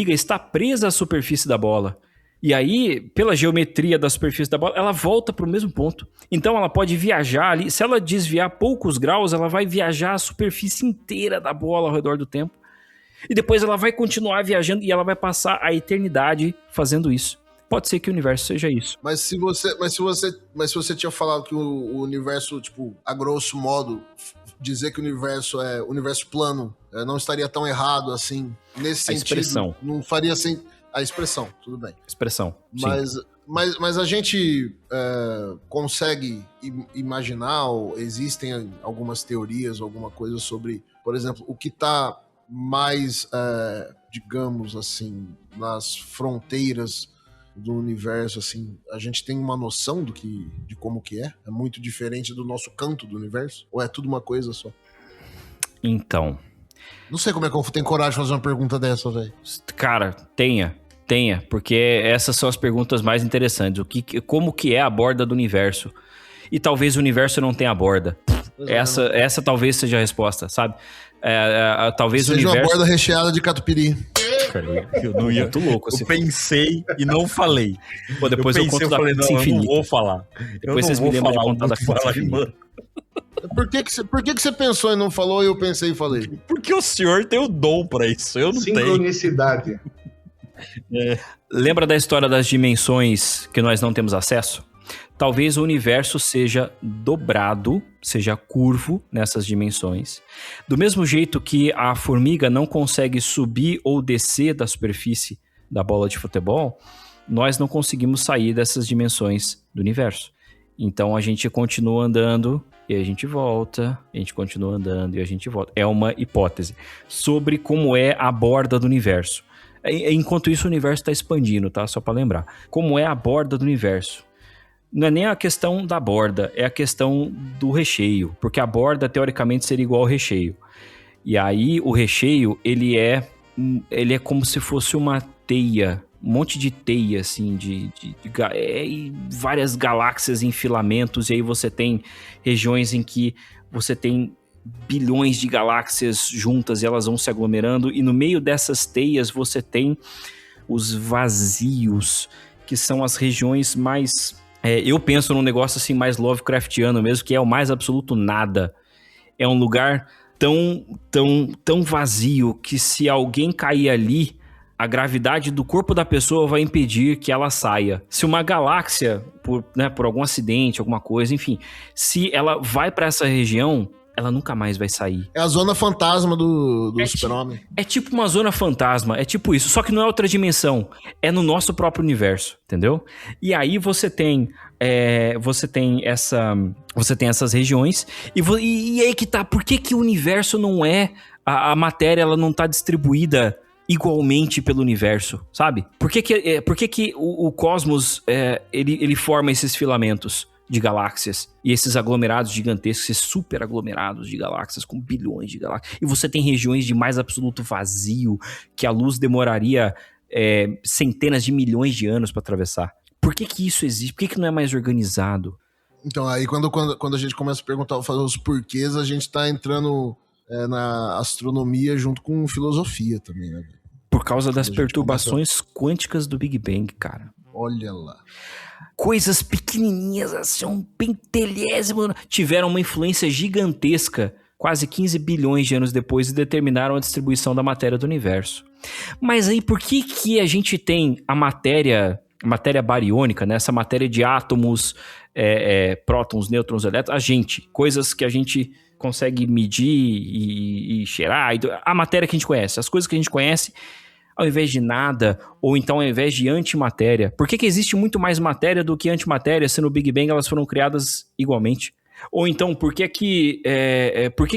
está presa à superfície da bola. E aí, pela geometria da superfície da bola, ela volta para o mesmo ponto. Então ela pode viajar ali. Se ela desviar poucos graus, ela vai viajar a superfície inteira da bola ao redor do tempo. E depois ela vai continuar viajando e ela vai passar a eternidade fazendo isso. Pode ser que o universo seja isso. Mas se você tinha falado que o universo, tipo, a grosso modo, dizer que o universo é universo plano, não estaria tão errado assim, nesse sentido. Expressão. Não faria assim. A expressão, tudo bem. Expressão, mas a gente consegue imaginar, ou existem algumas teorias, alguma coisa sobre, por exemplo, o que está mais, digamos assim, nas fronteiras do universo, assim, a gente tem uma noção de como que é? É muito diferente do nosso canto do universo? Ou é tudo uma coisa só? Então... Não sei como é que eu tenho coragem de fazer uma pergunta dessa, velho. Cara, tenha. Tenha, porque essas são as perguntas mais interessantes. Como que é a borda do universo? E talvez o universo não tenha borda. Essa talvez seja a resposta, sabe? Talvez seja o universo... uma borda recheada de catupiry. Eu não ia. Muito louco. Eu pensei e não falei. Pô, depois eu conto da pizza infinita. Eu não vou falar. Depois vocês me lembram de contar da pizza infinita. Por que você pensou e não falou e eu pensei e falei? Porque o senhor tem o dom pra isso. Eu não tenho. Sincronicidade. Lembra da história das dimensões que nós não temos acesso? Talvez o universo seja dobrado, seja curvo nessas dimensões. Do mesmo jeito que a formiga não consegue subir ou descer da superfície da bola de futebol, nós não conseguimos sair dessas dimensões do universo. Então a gente continua andando e a gente volta, a gente continua andando e a gente volta. É uma hipótese sobre como é a borda do universo. Enquanto isso, o universo está expandindo, tá? Só para lembrar. Como é a borda do universo? Não é nem a questão da borda, é a questão do recheio. Porque a borda, teoricamente, seria igual ao recheio. E aí, o recheio, ele é como se fosse uma teia. Um monte de teia, assim, e várias galáxias em filamentos. E aí você tem regiões em que você tem bilhões de galáxias juntas e elas vão se aglomerando. E no meio dessas teias você tem os vazios, que são as regiões mais... eu penso num negócio assim mais Lovecraftiano mesmo, que é o mais absoluto nada. É um lugar tão vazio que se alguém cair ali, a gravidade do corpo da pessoa vai impedir que ela saia. Se uma galáxia, por algum acidente, alguma coisa, enfim, se ela vai para essa região, ela nunca mais vai sair. É a zona fantasma do Super-Homem. É tipo uma zona fantasma, é tipo isso. Só que não é outra dimensão, é no nosso próprio universo, entendeu? E aí você tem essas regiões e aí que tá. Por que o universo não é a matéria? Ela não tá distribuída igualmente pelo universo, sabe? Por que o cosmos ele forma esses filamentos de galáxias e esses aglomerados gigantescos, esses super aglomerados de galáxias com bilhões de galáxias, e você tem regiões de mais absoluto vazio que a luz demoraria centenas de milhões de anos para atravessar? Por que isso existe? Por que não é mais organizado? Então, aí quando a gente começa a perguntar, fazer os porquês, a gente tá entrando na astronomia junto com filosofia também, né? Por causa das perturbações quânticas do Big Bang, cara. Olha lá. Coisas pequenininhas, assim, um pentelésimo, tiveram uma influência gigantesca quase 15 bilhões de anos depois e determinaram a distribuição da matéria do universo. Mas aí por que a gente tem a matéria bariônica, né? Essa matéria de átomos, prótons, nêutrons, elétrons, coisas que a gente consegue medir e cheirar, a matéria que a gente conhece, as coisas que a gente conhece, ao invés de nada, ou então ao invés de antimatéria. Por que existe muito mais matéria do que antimatéria, se no Big Bang elas foram criadas igualmente? Ou então, por que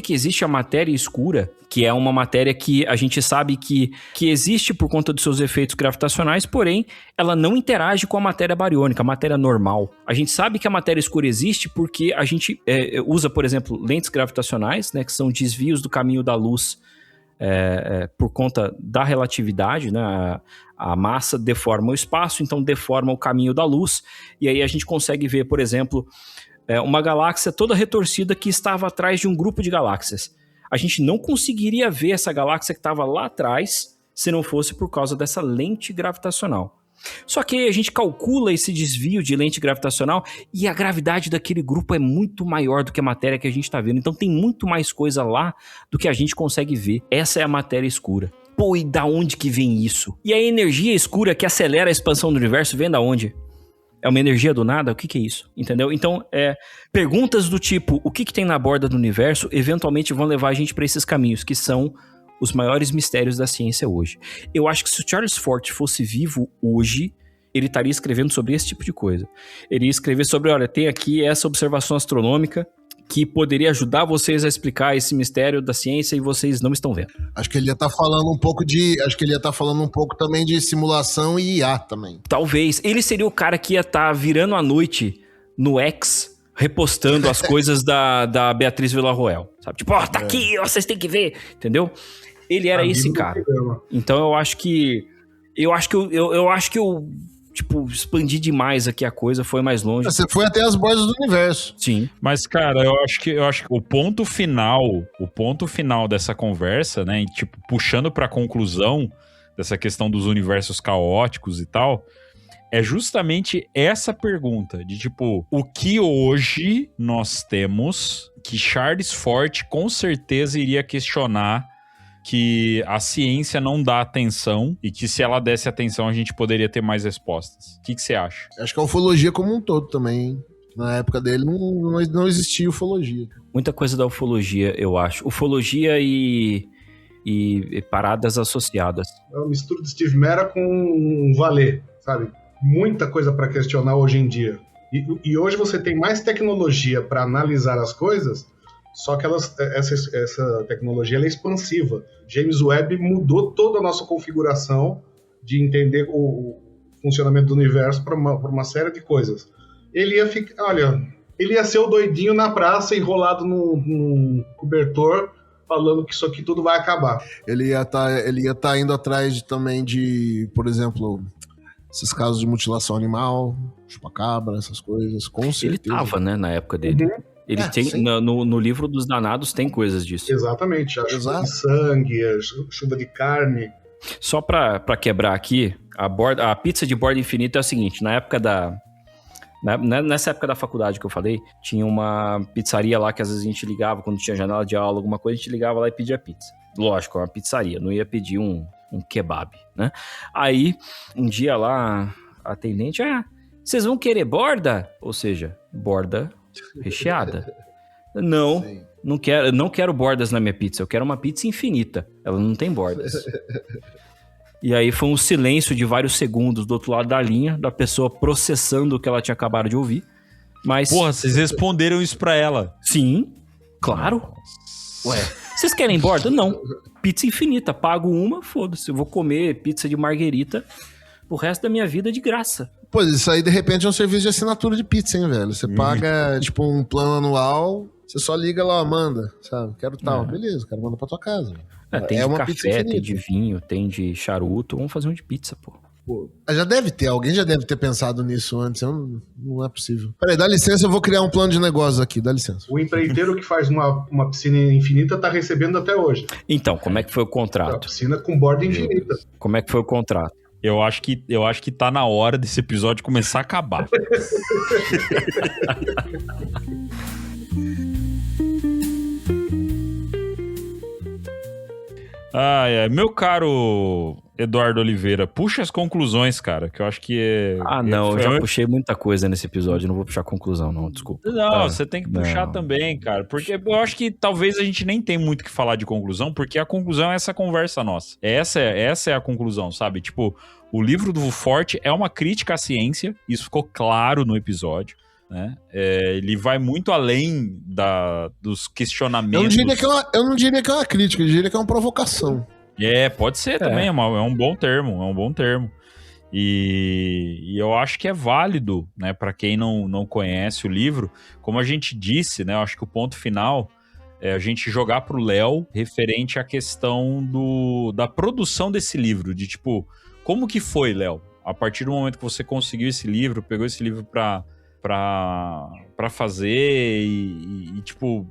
existe a matéria escura, que é uma matéria que a gente sabe que existe por conta dos seus efeitos gravitacionais, porém, ela não interage com a matéria bariônica, a matéria normal. A gente sabe que a matéria escura existe porque a gente usa, por exemplo, lentes gravitacionais, né, que são desvios do caminho da luz por conta da relatividade, né? A massa deforma o espaço, então deforma o caminho da luz, e aí a gente consegue ver, por exemplo, uma galáxia toda retorcida que estava atrás de um grupo de galáxias. A gente não conseguiria ver essa galáxia que estava lá atrás se não fosse por causa dessa lente gravitacional. Só que a gente calcula esse desvio de lente gravitacional e a gravidade daquele grupo é muito maior do que a matéria que a gente está vendo. Então tem muito mais coisa lá do que a gente consegue ver. Essa é a matéria escura. Pô, e da onde que vem isso? E a energia escura que acelera a expansão do universo vem da onde? É uma energia do nada? O que é isso? Entendeu? Então, perguntas do tipo, o que tem na borda do universo, eventualmente vão levar a gente para esses caminhos, que são os maiores mistérios da ciência hoje. Eu acho que se o Charles Fort fosse vivo hoje, ele estaria escrevendo sobre esse tipo de coisa. Ele ia escrever sobre, olha, tem aqui essa observação astronômica que poderia ajudar vocês a explicar esse mistério da ciência e vocês não estão vendo. Acho que ele ia estar falando um pouco também de simulação e IA também. Talvez. Ele seria o cara que ia estar virando à noite no X, repostando as coisas da Beatriz Villarroel. Sabe? Tipo, tá aqui, vocês têm que ver. Entendeu? Ele era esse cara. Então eu acho que Eu acho que eu tipo, expandi demais aqui a coisa, foi mais longe. Você foi até as bordas do universo. Sim. Mas, cara, eu acho que o ponto final dessa conversa, né, tipo, puxando pra conclusão dessa questão dos universos caóticos e tal, é justamente essa pergunta de, tipo, o que hoje nós temos que Charles Fort com certeza iria questionar, que a ciência não dá atenção e que se ela desse atenção a gente poderia ter mais respostas. O que você acha? Acho que a ufologia como um todo também, hein? Na época dele não existia ufologia. Muita coisa da ufologia, eu acho. Ufologia e paradas associadas. É uma mistura de Steve Mera com Vallée, sabe? Muita coisa para questionar hoje em dia. E hoje você tem mais tecnologia para analisar as coisas, só que essa tecnologia ela é expansiva. James Webb mudou toda a nossa configuração de entender o funcionamento do universo para uma série de coisas. Ele ia ser o doidinho na praça, enrolado num cobertor, falando que isso aqui tudo vai acabar. Ele ia tá indo atrás também de, por exemplo, esses casos de mutilação animal, chupacabra, essas coisas, com certeza. Ele tava, né, na época dele. Uhum. Ele tem, no livro dos Danados tem coisas disso. Exatamente. A chuva de sangue, a chuva de carne. Só pra quebrar aqui, a pizza de borda infinita é o seguinte, nessa época da faculdade que eu falei, tinha uma pizzaria lá que às vezes a gente ligava, quando tinha janela de aula, alguma coisa, a gente ligava lá e pedia pizza. Lógico, é uma pizzaria, não ia pedir um kebab, né? Aí, um dia lá, a atendente, vocês vão querer borda? Ou seja, borda recheada. Não quero bordas na minha pizza, eu quero uma pizza infinita. Ela não tem bordas. E aí foi um silêncio de vários segundos do outro lado da linha, da pessoa processando o que ela tinha acabado de ouvir. Mas... Porra, vocês responderam isso pra ela? Sim, claro. Ué, vocês querem borda? Não. Pizza infinita, pago uma, foda-se. Eu vou comer pizza de marguerita o resto da minha vida de graça. Pô, isso aí de repente é um serviço de assinatura de pizza, hein, velho? Você paga, tipo, um plano anual, você só liga lá, manda, sabe? Quero tal. Beleza, o cara manda pra tua casa. Tem de café, tem de vinho, tem de charuto. Vamos fazer um de pizza, pô. Alguém já deve ter pensado nisso antes, não é possível. Peraí, dá licença, eu vou criar um plano de negócios aqui, dá licença. O empreiteiro que faz uma piscina infinita tá recebendo até hoje. Então, como é que foi o contrato? A piscina com borda infinita. Como é que foi o contrato? Eu acho que tá na hora desse episódio começar a acabar. Meu caro Eduardo Oliveira, puxa as conclusões, cara, que eu acho que é... eu já puxei muita coisa nesse episódio, não vou puxar conclusão, não, desculpa. Não, você tem que puxar também, cara, porque eu acho que talvez a gente nem tem muito que falar de conclusão, porque a conclusão é essa conversa nossa. Essa é a conclusão, sabe? Tipo, o livro do Fort é uma crítica à ciência, isso ficou claro no episódio, né? Ele vai muito além dos questionamentos. Eu não diria que é uma crítica, eu diria que é uma provocação. Pode ser também, é um bom termo, E eu acho que é válido, né, para quem não conhece o livro, como a gente disse, né, eu acho que o ponto final é a gente jogar pro Léo referente à questão da produção desse livro, de tipo, como que foi, Léo? A partir do momento que você conseguiu esse livro, pegou esse livro pra fazer e tipo...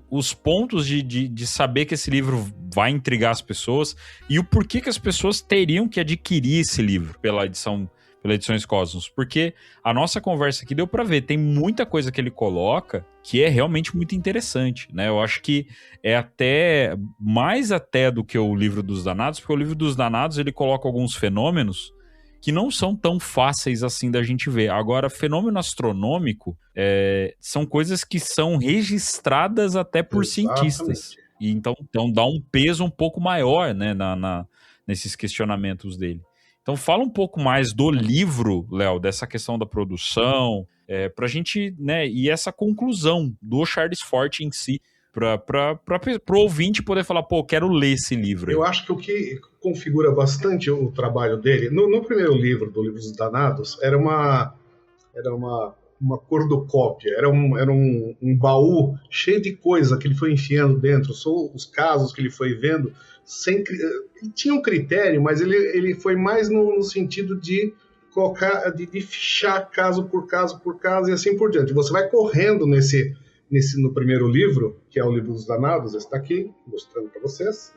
os pontos de saber que esse livro vai intrigar as pessoas e o porquê que as pessoas teriam que adquirir esse livro pela Edições Cosmos, porque a nossa conversa aqui deu pra ver, tem muita coisa que ele coloca que é realmente muito interessante, né? Eu acho que é até mais do que o Livro dos Danados, porque o Livro dos Danados ele coloca alguns fenômenos que não são tão fáceis assim da gente ver. Agora, fenômeno astronômico são coisas que são registradas até por cientistas. E então dá um peso um pouco maior, né, nesses questionamentos dele. Então fala um pouco mais do livro, Léo, dessa questão da produção, pra gente, né, e essa conclusão do Charles Fort em si, pro ouvinte poder falar, pô, quero ler esse livro aí. Eu acho que o que configura bastante o trabalho dele, no primeiro livro, do Livro dos Danados, era uma uma cornucópia, era um baú cheio de coisa que ele foi enfiando dentro, só os casos que ele foi vendo, ele tinha um critério, mas ele foi mais no sentido de colocar, de fichar caso por caso e assim por diante. Você vai correndo no primeiro livro, que é o Livro dos Danados, está aqui, mostrando para vocês.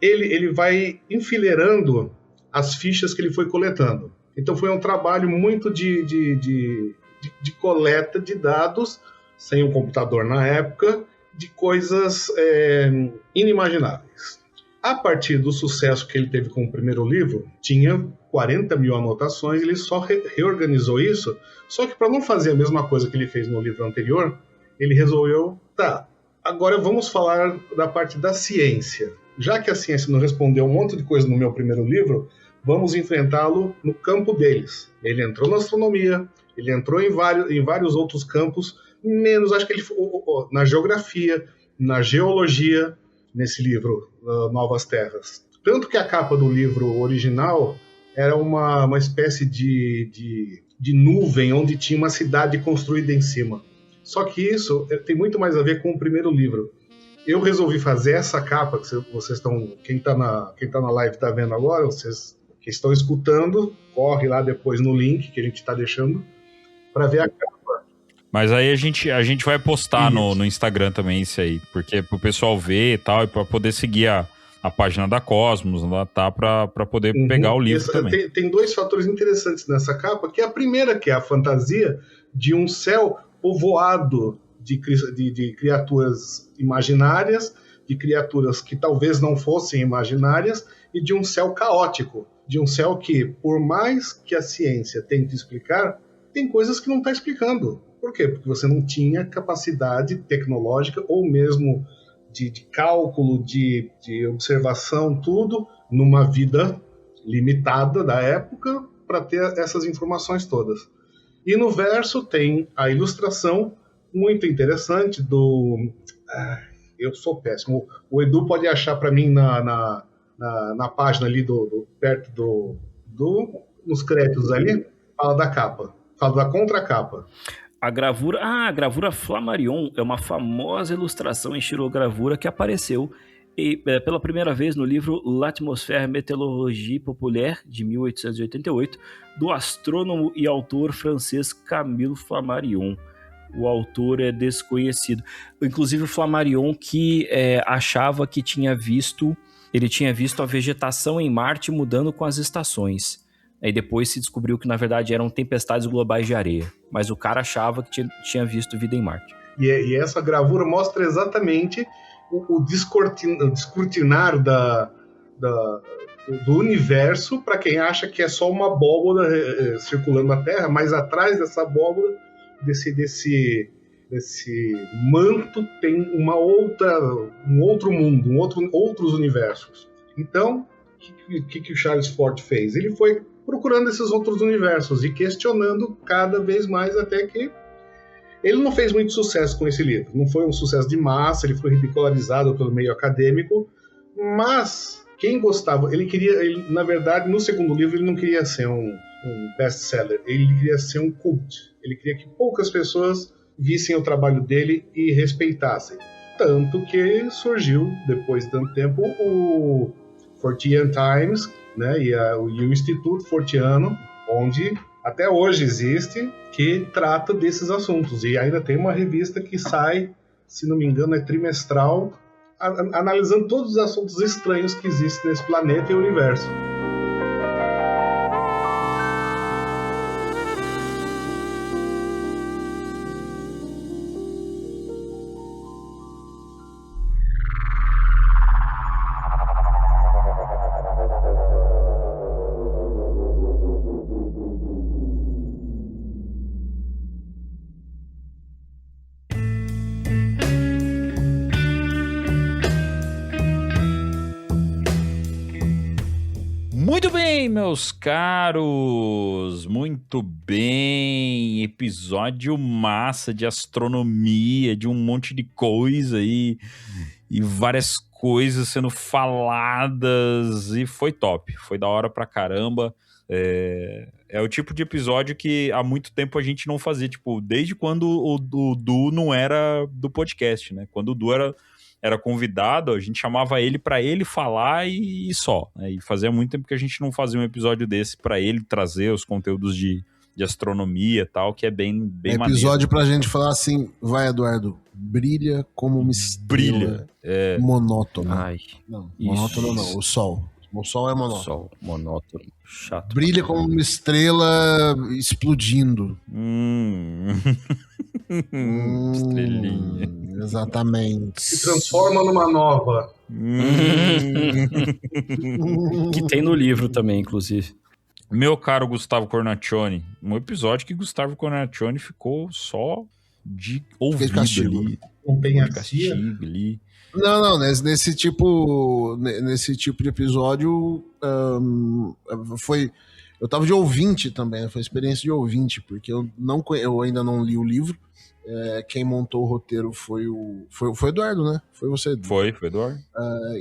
Ele vai enfileirando as fichas que ele foi coletando. Então foi um trabalho muito de coleta de dados, sem um computador na época, de coisas inimagináveis. A partir do sucesso que ele teve com o primeiro livro, tinha 40 mil anotações, ele só reorganizou isso, só que para não fazer a mesma coisa que ele fez no livro anterior, ele resolveu, agora vamos falar da parte da ciência. Já que a ciência não respondeu um monte de coisa no meu primeiro livro, vamos enfrentá-lo no campo deles. Ele entrou na astronomia, ele entrou em vários outros campos, menos, acho que ele na geografia, na geologia, nesse livro, Novas Terras. Tanto que a capa do livro original era uma espécie de nuvem, onde tinha uma cidade construída em cima. Só que isso tem muito mais a ver com o primeiro livro. Eu resolvi fazer essa capa, que vocês estão, quem está na live está vendo agora, vocês que estão escutando, corre lá depois no link que a gente está deixando, para ver a capa. Mas aí a gente vai postar no Instagram também isso aí, porque pro pessoal ver e tal, e para poder seguir a página da Cosmos, lá tá, para poder pegar o livro também. Tem dois fatores interessantes nessa capa, que é a primeira, que é a fantasia de um céu povoado de criaturas imaginárias, de criaturas que talvez não fossem imaginárias, e de um céu caótico, de um céu que, por mais que a ciência tente explicar, tem coisas que não está explicando. Por quê? Porque você não tinha capacidade tecnológica ou mesmo de cálculo, de observação, tudo, numa vida limitada da época para ter essas informações todas. E no verso tem a ilustração muito interessante do... eu sou péssimo. O Edu pode achar para mim na página ali, perto nos créditos ali, fala da capa, fala da contracapa. A gravura Flammarion é uma famosa ilustração em xilogravura que apareceu pela primeira vez no livro L'Atmosphère Météorologie Populaire, de 1888, do astrônomo e autor francês Camille Flammarion. O autor é desconhecido. Inclusive o Flammarion que achava que ele tinha visto a vegetação em Marte mudando com as estações. Aí depois se descobriu que, na verdade, eram tempestades globais de areia. Mas o cara achava que tinha visto vida em Marte. E essa gravura mostra exatamente o descortinar do universo para quem acha que é só uma abóbora circulando na Terra, mas atrás dessa abóbora, desse manto, tem um outro mundo, outros universos. Então, o que o Charles Fort fez? Ele foi procurando esses outros universos e questionando cada vez mais, até que ele não fez muito sucesso com esse livro. Não foi um sucesso de massa, ele foi ridicularizado pelo meio acadêmico, mas quem gostava, na verdade, no segundo livro, ele não queria ser um best-seller, ele queria ser um cult. Ele queria que poucas pessoas vissem o trabalho dele e respeitassem. Tanto que surgiu, depois de tanto tempo, o Fortean Times, né, e o Instituto Forteano, onde até hoje existe, que trata desses assuntos. E ainda tem uma revista que sai, se não me engano, é trimestral, analisando todos os assuntos estranhos que existem nesse planeta e universo. Muito bem, meus caros, muito bem, episódio massa de astronomia, de um monte de coisa aí, e várias coisas sendo faladas, e foi top, foi da hora pra caramba. É o tipo de episódio que há muito tempo a gente não fazia, tipo, desde quando o Du não era do podcast, né? Quando o Du era convidado, a gente chamava ele pra ele falar e só, né? E fazia muito tempo que a gente não fazia um episódio desse pra ele trazer os conteúdos de astronomia e tal, que é bem maneiro. Episódio pra gente falar assim, vai, Eduardo, brilha como uma estrela monótona. Ai. Não, monótono não, o sol. O sol é monótono. Sol, monótono, chato. Brilha como uma estrela explodindo. Estrelinha. Exatamente. Se transforma numa nova. Que tem no livro também, inclusive. Meu caro Gustavo Cornacchione, um episódio que Gustavo Cornacchione ficou só de ouvido ali. Não tem de castigo ali. Não, nesse tipo de episódio eu tava de ouvinte também, foi experiência de ouvinte, porque eu ainda não li o livro. Quem montou o roteiro foi o Eduardo, né? Foi você, Edu. Foi o Eduardo.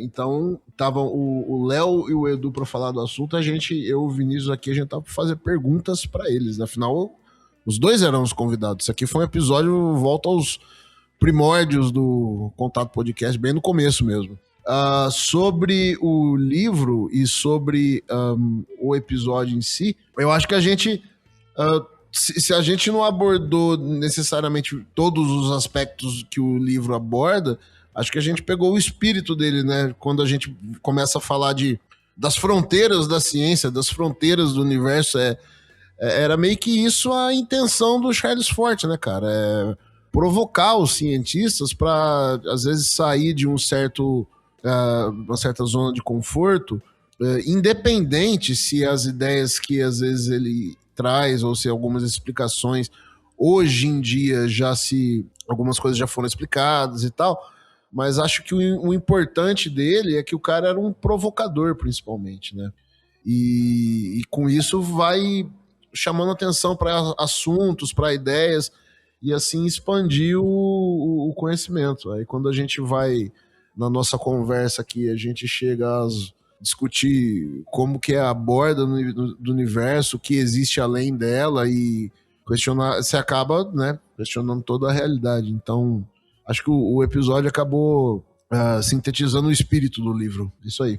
Então, estavam o Léo e o Edu pra falar do assunto, eu e o Vinícius aqui, a gente tava pra fazer perguntas pra eles. Afinal, os dois eram os convidados. Isso aqui foi um episódio, volta aos primórdios do Contato Podcast, bem no começo mesmo. Sobre o livro e sobre o episódio em si, eu acho que a gente... Se a gente não abordou necessariamente todos os aspectos que o livro aborda, acho que a gente pegou o espírito dele, né? Quando a gente começa a falar das fronteiras da ciência, das fronteiras do universo, era meio que isso a intenção do Charles Fort, né, cara? Provocar os cientistas para, às vezes, sair de uma certa zona de conforto, independente se as ideias que, às vezes, ele traz, ou se algumas explicações hoje em dia algumas coisas já foram explicadas e tal, mas acho que o importante dele é que o cara era um provocador, principalmente, né? E com isso vai chamando atenção para assuntos, para ideias, e assim expandir o conhecimento. Aí quando a gente vai na nossa conversa aqui, a gente chega a discutir como que é a borda do universo, o que existe além dela, e questionar, você acaba, né, questionando toda a realidade. Então, acho que o episódio acabou sintetizando o espírito do livro. Isso aí.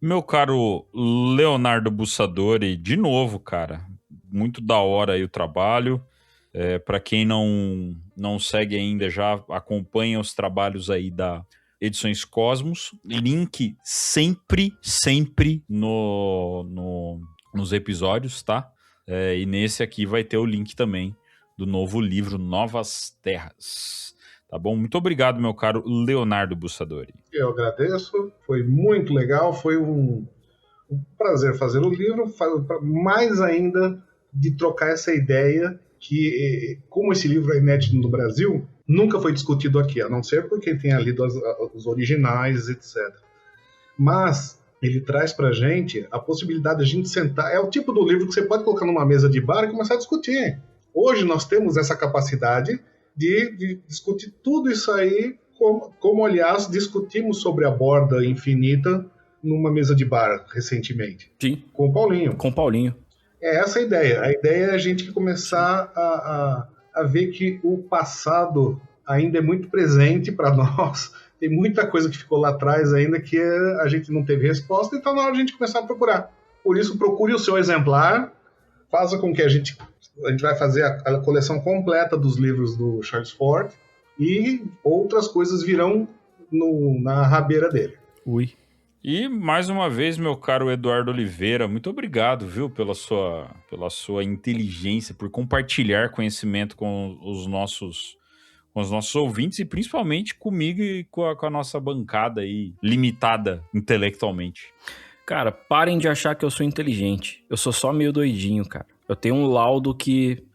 Meu caro Leonardo Bussadori, de novo, cara, muito da hora aí o trabalho. Para quem não segue ainda, já acompanha os trabalhos aí da Edições Cosmos, link sempre nos episódios, tá? E nesse aqui vai ter o link também do novo livro Novas Terras, tá bom? Muito obrigado, meu caro Leonardo Bussadori. Eu agradeço, foi muito legal, foi um prazer fazer o livro, mais ainda de trocar essa ideia que, como esse livro é inédito no Brasil, nunca foi discutido aqui, a não ser por quem tenha lido os originais, etc. Mas ele traz pra gente a possibilidade de a gente sentar. É o tipo do livro que você pode colocar numa mesa de bar e começar a discutir. Hoje nós temos essa capacidade de discutir tudo isso aí, como aliás, discutimos sobre a borda infinita numa mesa de bar recentemente. Sim. Com o Paulinho. Com o Paulinho. É essa a ideia. A ideia é a gente começar a ver que o passado ainda é muito presente para nós. Tem muita coisa que ficou lá atrás ainda que a gente não teve resposta, então na hora de a gente começar a procurar. Por isso, procure o seu exemplar, faça com que a gente vai fazer a coleção completa dos livros do Charles Fort e outras coisas virão na rabeira dele. Ui. E, mais uma vez, meu caro Eduardo Oliveira, muito obrigado, viu, pela sua inteligência, por compartilhar conhecimento com os nossos ouvintes e principalmente comigo e com a nossa bancada aí, limitada intelectualmente. Cara, parem de achar que eu sou inteligente. Eu sou só meio doidinho, cara. Eu tenho um laudo que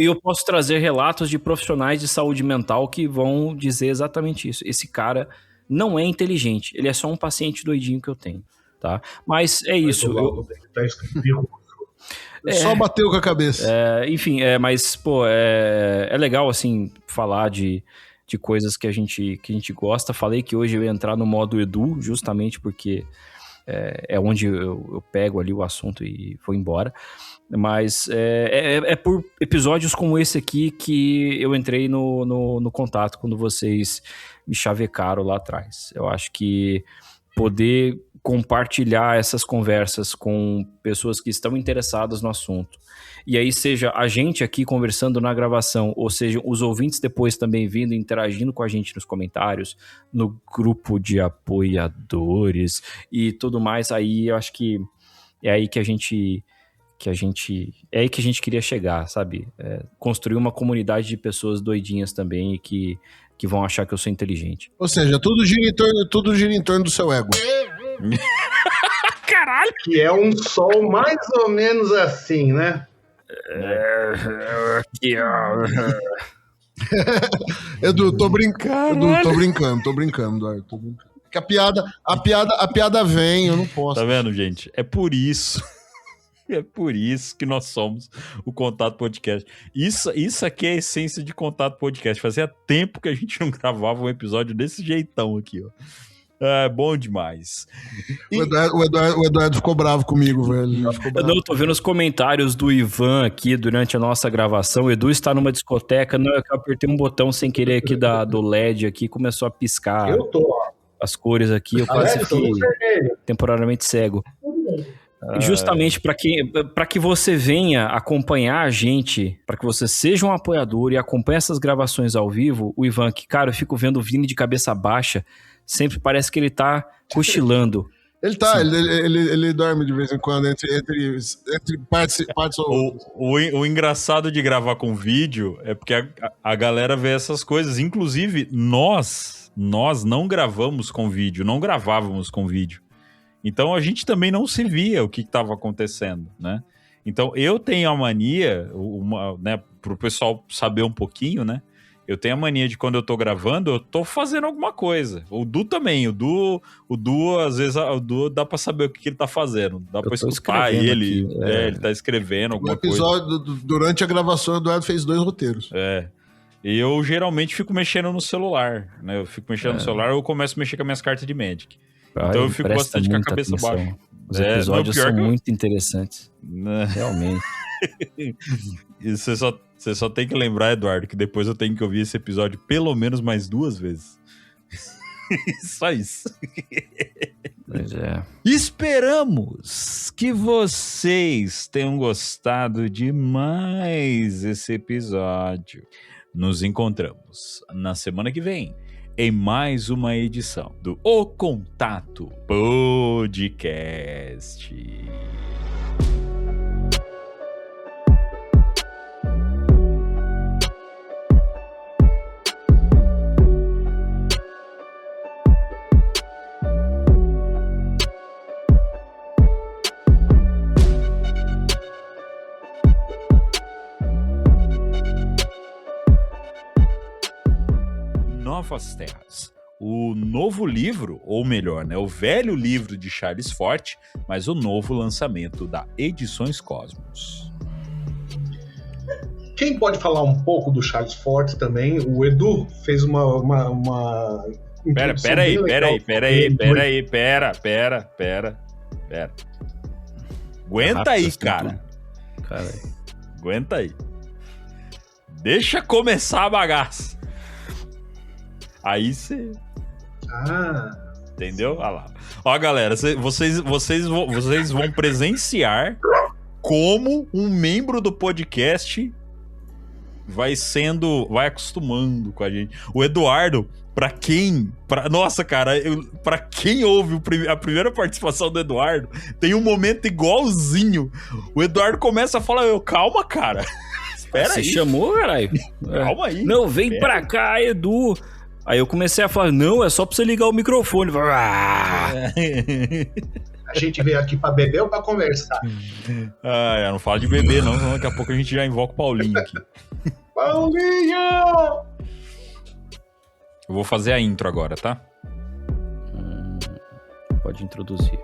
eu posso trazer relatos de profissionais de saúde mental que vão dizer exatamente isso. Esse cara não é inteligente, ele é só um paciente doidinho que eu tenho, tá? Mas é isso. Só bateu com a cabeça. Enfim, mas, pô, é legal, assim, falar de coisas que a gente gosta. Falei que hoje eu ia entrar no modo Edu, justamente porque é onde eu pego ali o assunto e vou embora. Mas é por episódios como esse aqui que eu entrei no contato quando vocês me chavecaram lá atrás. Eu acho que poder compartilhar essas conversas com pessoas que estão interessadas no assunto, e aí seja a gente aqui conversando na gravação, ou seja, os ouvintes depois também vindo, interagindo com a gente nos comentários, no grupo de apoiadores e tudo mais, aí eu acho que é aí que a gente queria chegar, sabe? Construir uma comunidade de pessoas doidinhas também e que vão achar que eu sou inteligente. Ou seja, tudo gira em torno do seu ego. Caralho! Que é um sol mais ou menos assim, né? Edu, tô brincando, Eduardo, tô brincando. Porque a piada vem, eu não posso. Tá vendo, gente? É por isso que nós somos o Contato Podcast. Isso aqui é a essência de Contato Podcast. Fazia tempo que a gente não gravava um episódio desse jeitão aqui, ó. É bom demais. O Eduardo ficou bravo comigo, velho. Eu tô vendo os comentários do Ivan aqui durante a nossa gravação. O Edu está numa discoteca. Não, eu apertei um botão sem querer aqui do LED aqui, começou a piscar. Eu tô, ó. As cores aqui, eu quase fiquei temporariamente cego. Justamente para que você venha acompanhar a gente, para que você seja um apoiador e acompanhe essas gravações ao vivo, o Ivan, que, cara, eu fico vendo o Vini de cabeça baixa, sempre parece que ele tá cochilando. Ele dorme de vez em quando entre partes o engraçado de gravar com vídeo é porque a galera vê essas coisas. Inclusive, nós não gravamos com vídeo, não gravávamos com vídeo. Então a gente também não se via o que estava acontecendo, né? Então eu tenho a mania, né, pro pessoal saber um pouquinho, né? Eu tenho a mania de quando eu tô gravando, eu tô fazendo alguma coisa. O Du também, o Du às vezes dá pra saber o que ele tá fazendo. Dá pra escutar ele, aqui, ele tá escrevendo alguma coisa. No episódio, durante a gravação, o Eduardo fez 2 roteiros. E eu geralmente fico mexendo no celular, né? Eu fico mexendo no celular ou eu começo a mexer com as minhas cartas de Magic. Então eu fico bastante com a cabeça baixa. Os episódios são muito interessantes. Realmente. E você só tem que lembrar, Eduardo, que depois eu tenho que ouvir esse episódio pelo menos mais 2 vezes. Só isso. Pois é. Esperamos que vocês tenham gostado demais desse episódio. Nos encontramos na semana que vem em mais uma edição do O Contato Podcast. Novas Terras. O novo livro, ou melhor, né, o velho livro de Charles Forte, mas o novo lançamento da Edições Cosmos. Quem pode falar um pouco do Charles Forte também? O Edu fez uma Pera aí. Aguenta aí, cara. Aguenta aí. Deixa começar a bagaça. Aí você... Entendeu? Olha lá. Ó, galera, vocês vão presenciar como um membro do podcast vai acostumando com a gente. O Eduardo, pra quem ouve a primeira participação do Eduardo, tem um momento igualzinho. O Eduardo começa a falar, calma, cara. Espera aí. Você chamou, caralho? Calma aí. Não, vem pra cá, Edu. Aí eu comecei a falar, não, é só pra você ligar o microfone. A gente veio aqui pra beber ou pra conversar? Não fala de beber, não, senão daqui a pouco a gente já invoca o Paulinho aqui. Paulinho! Eu vou fazer a intro agora, tá? Pode introduzir.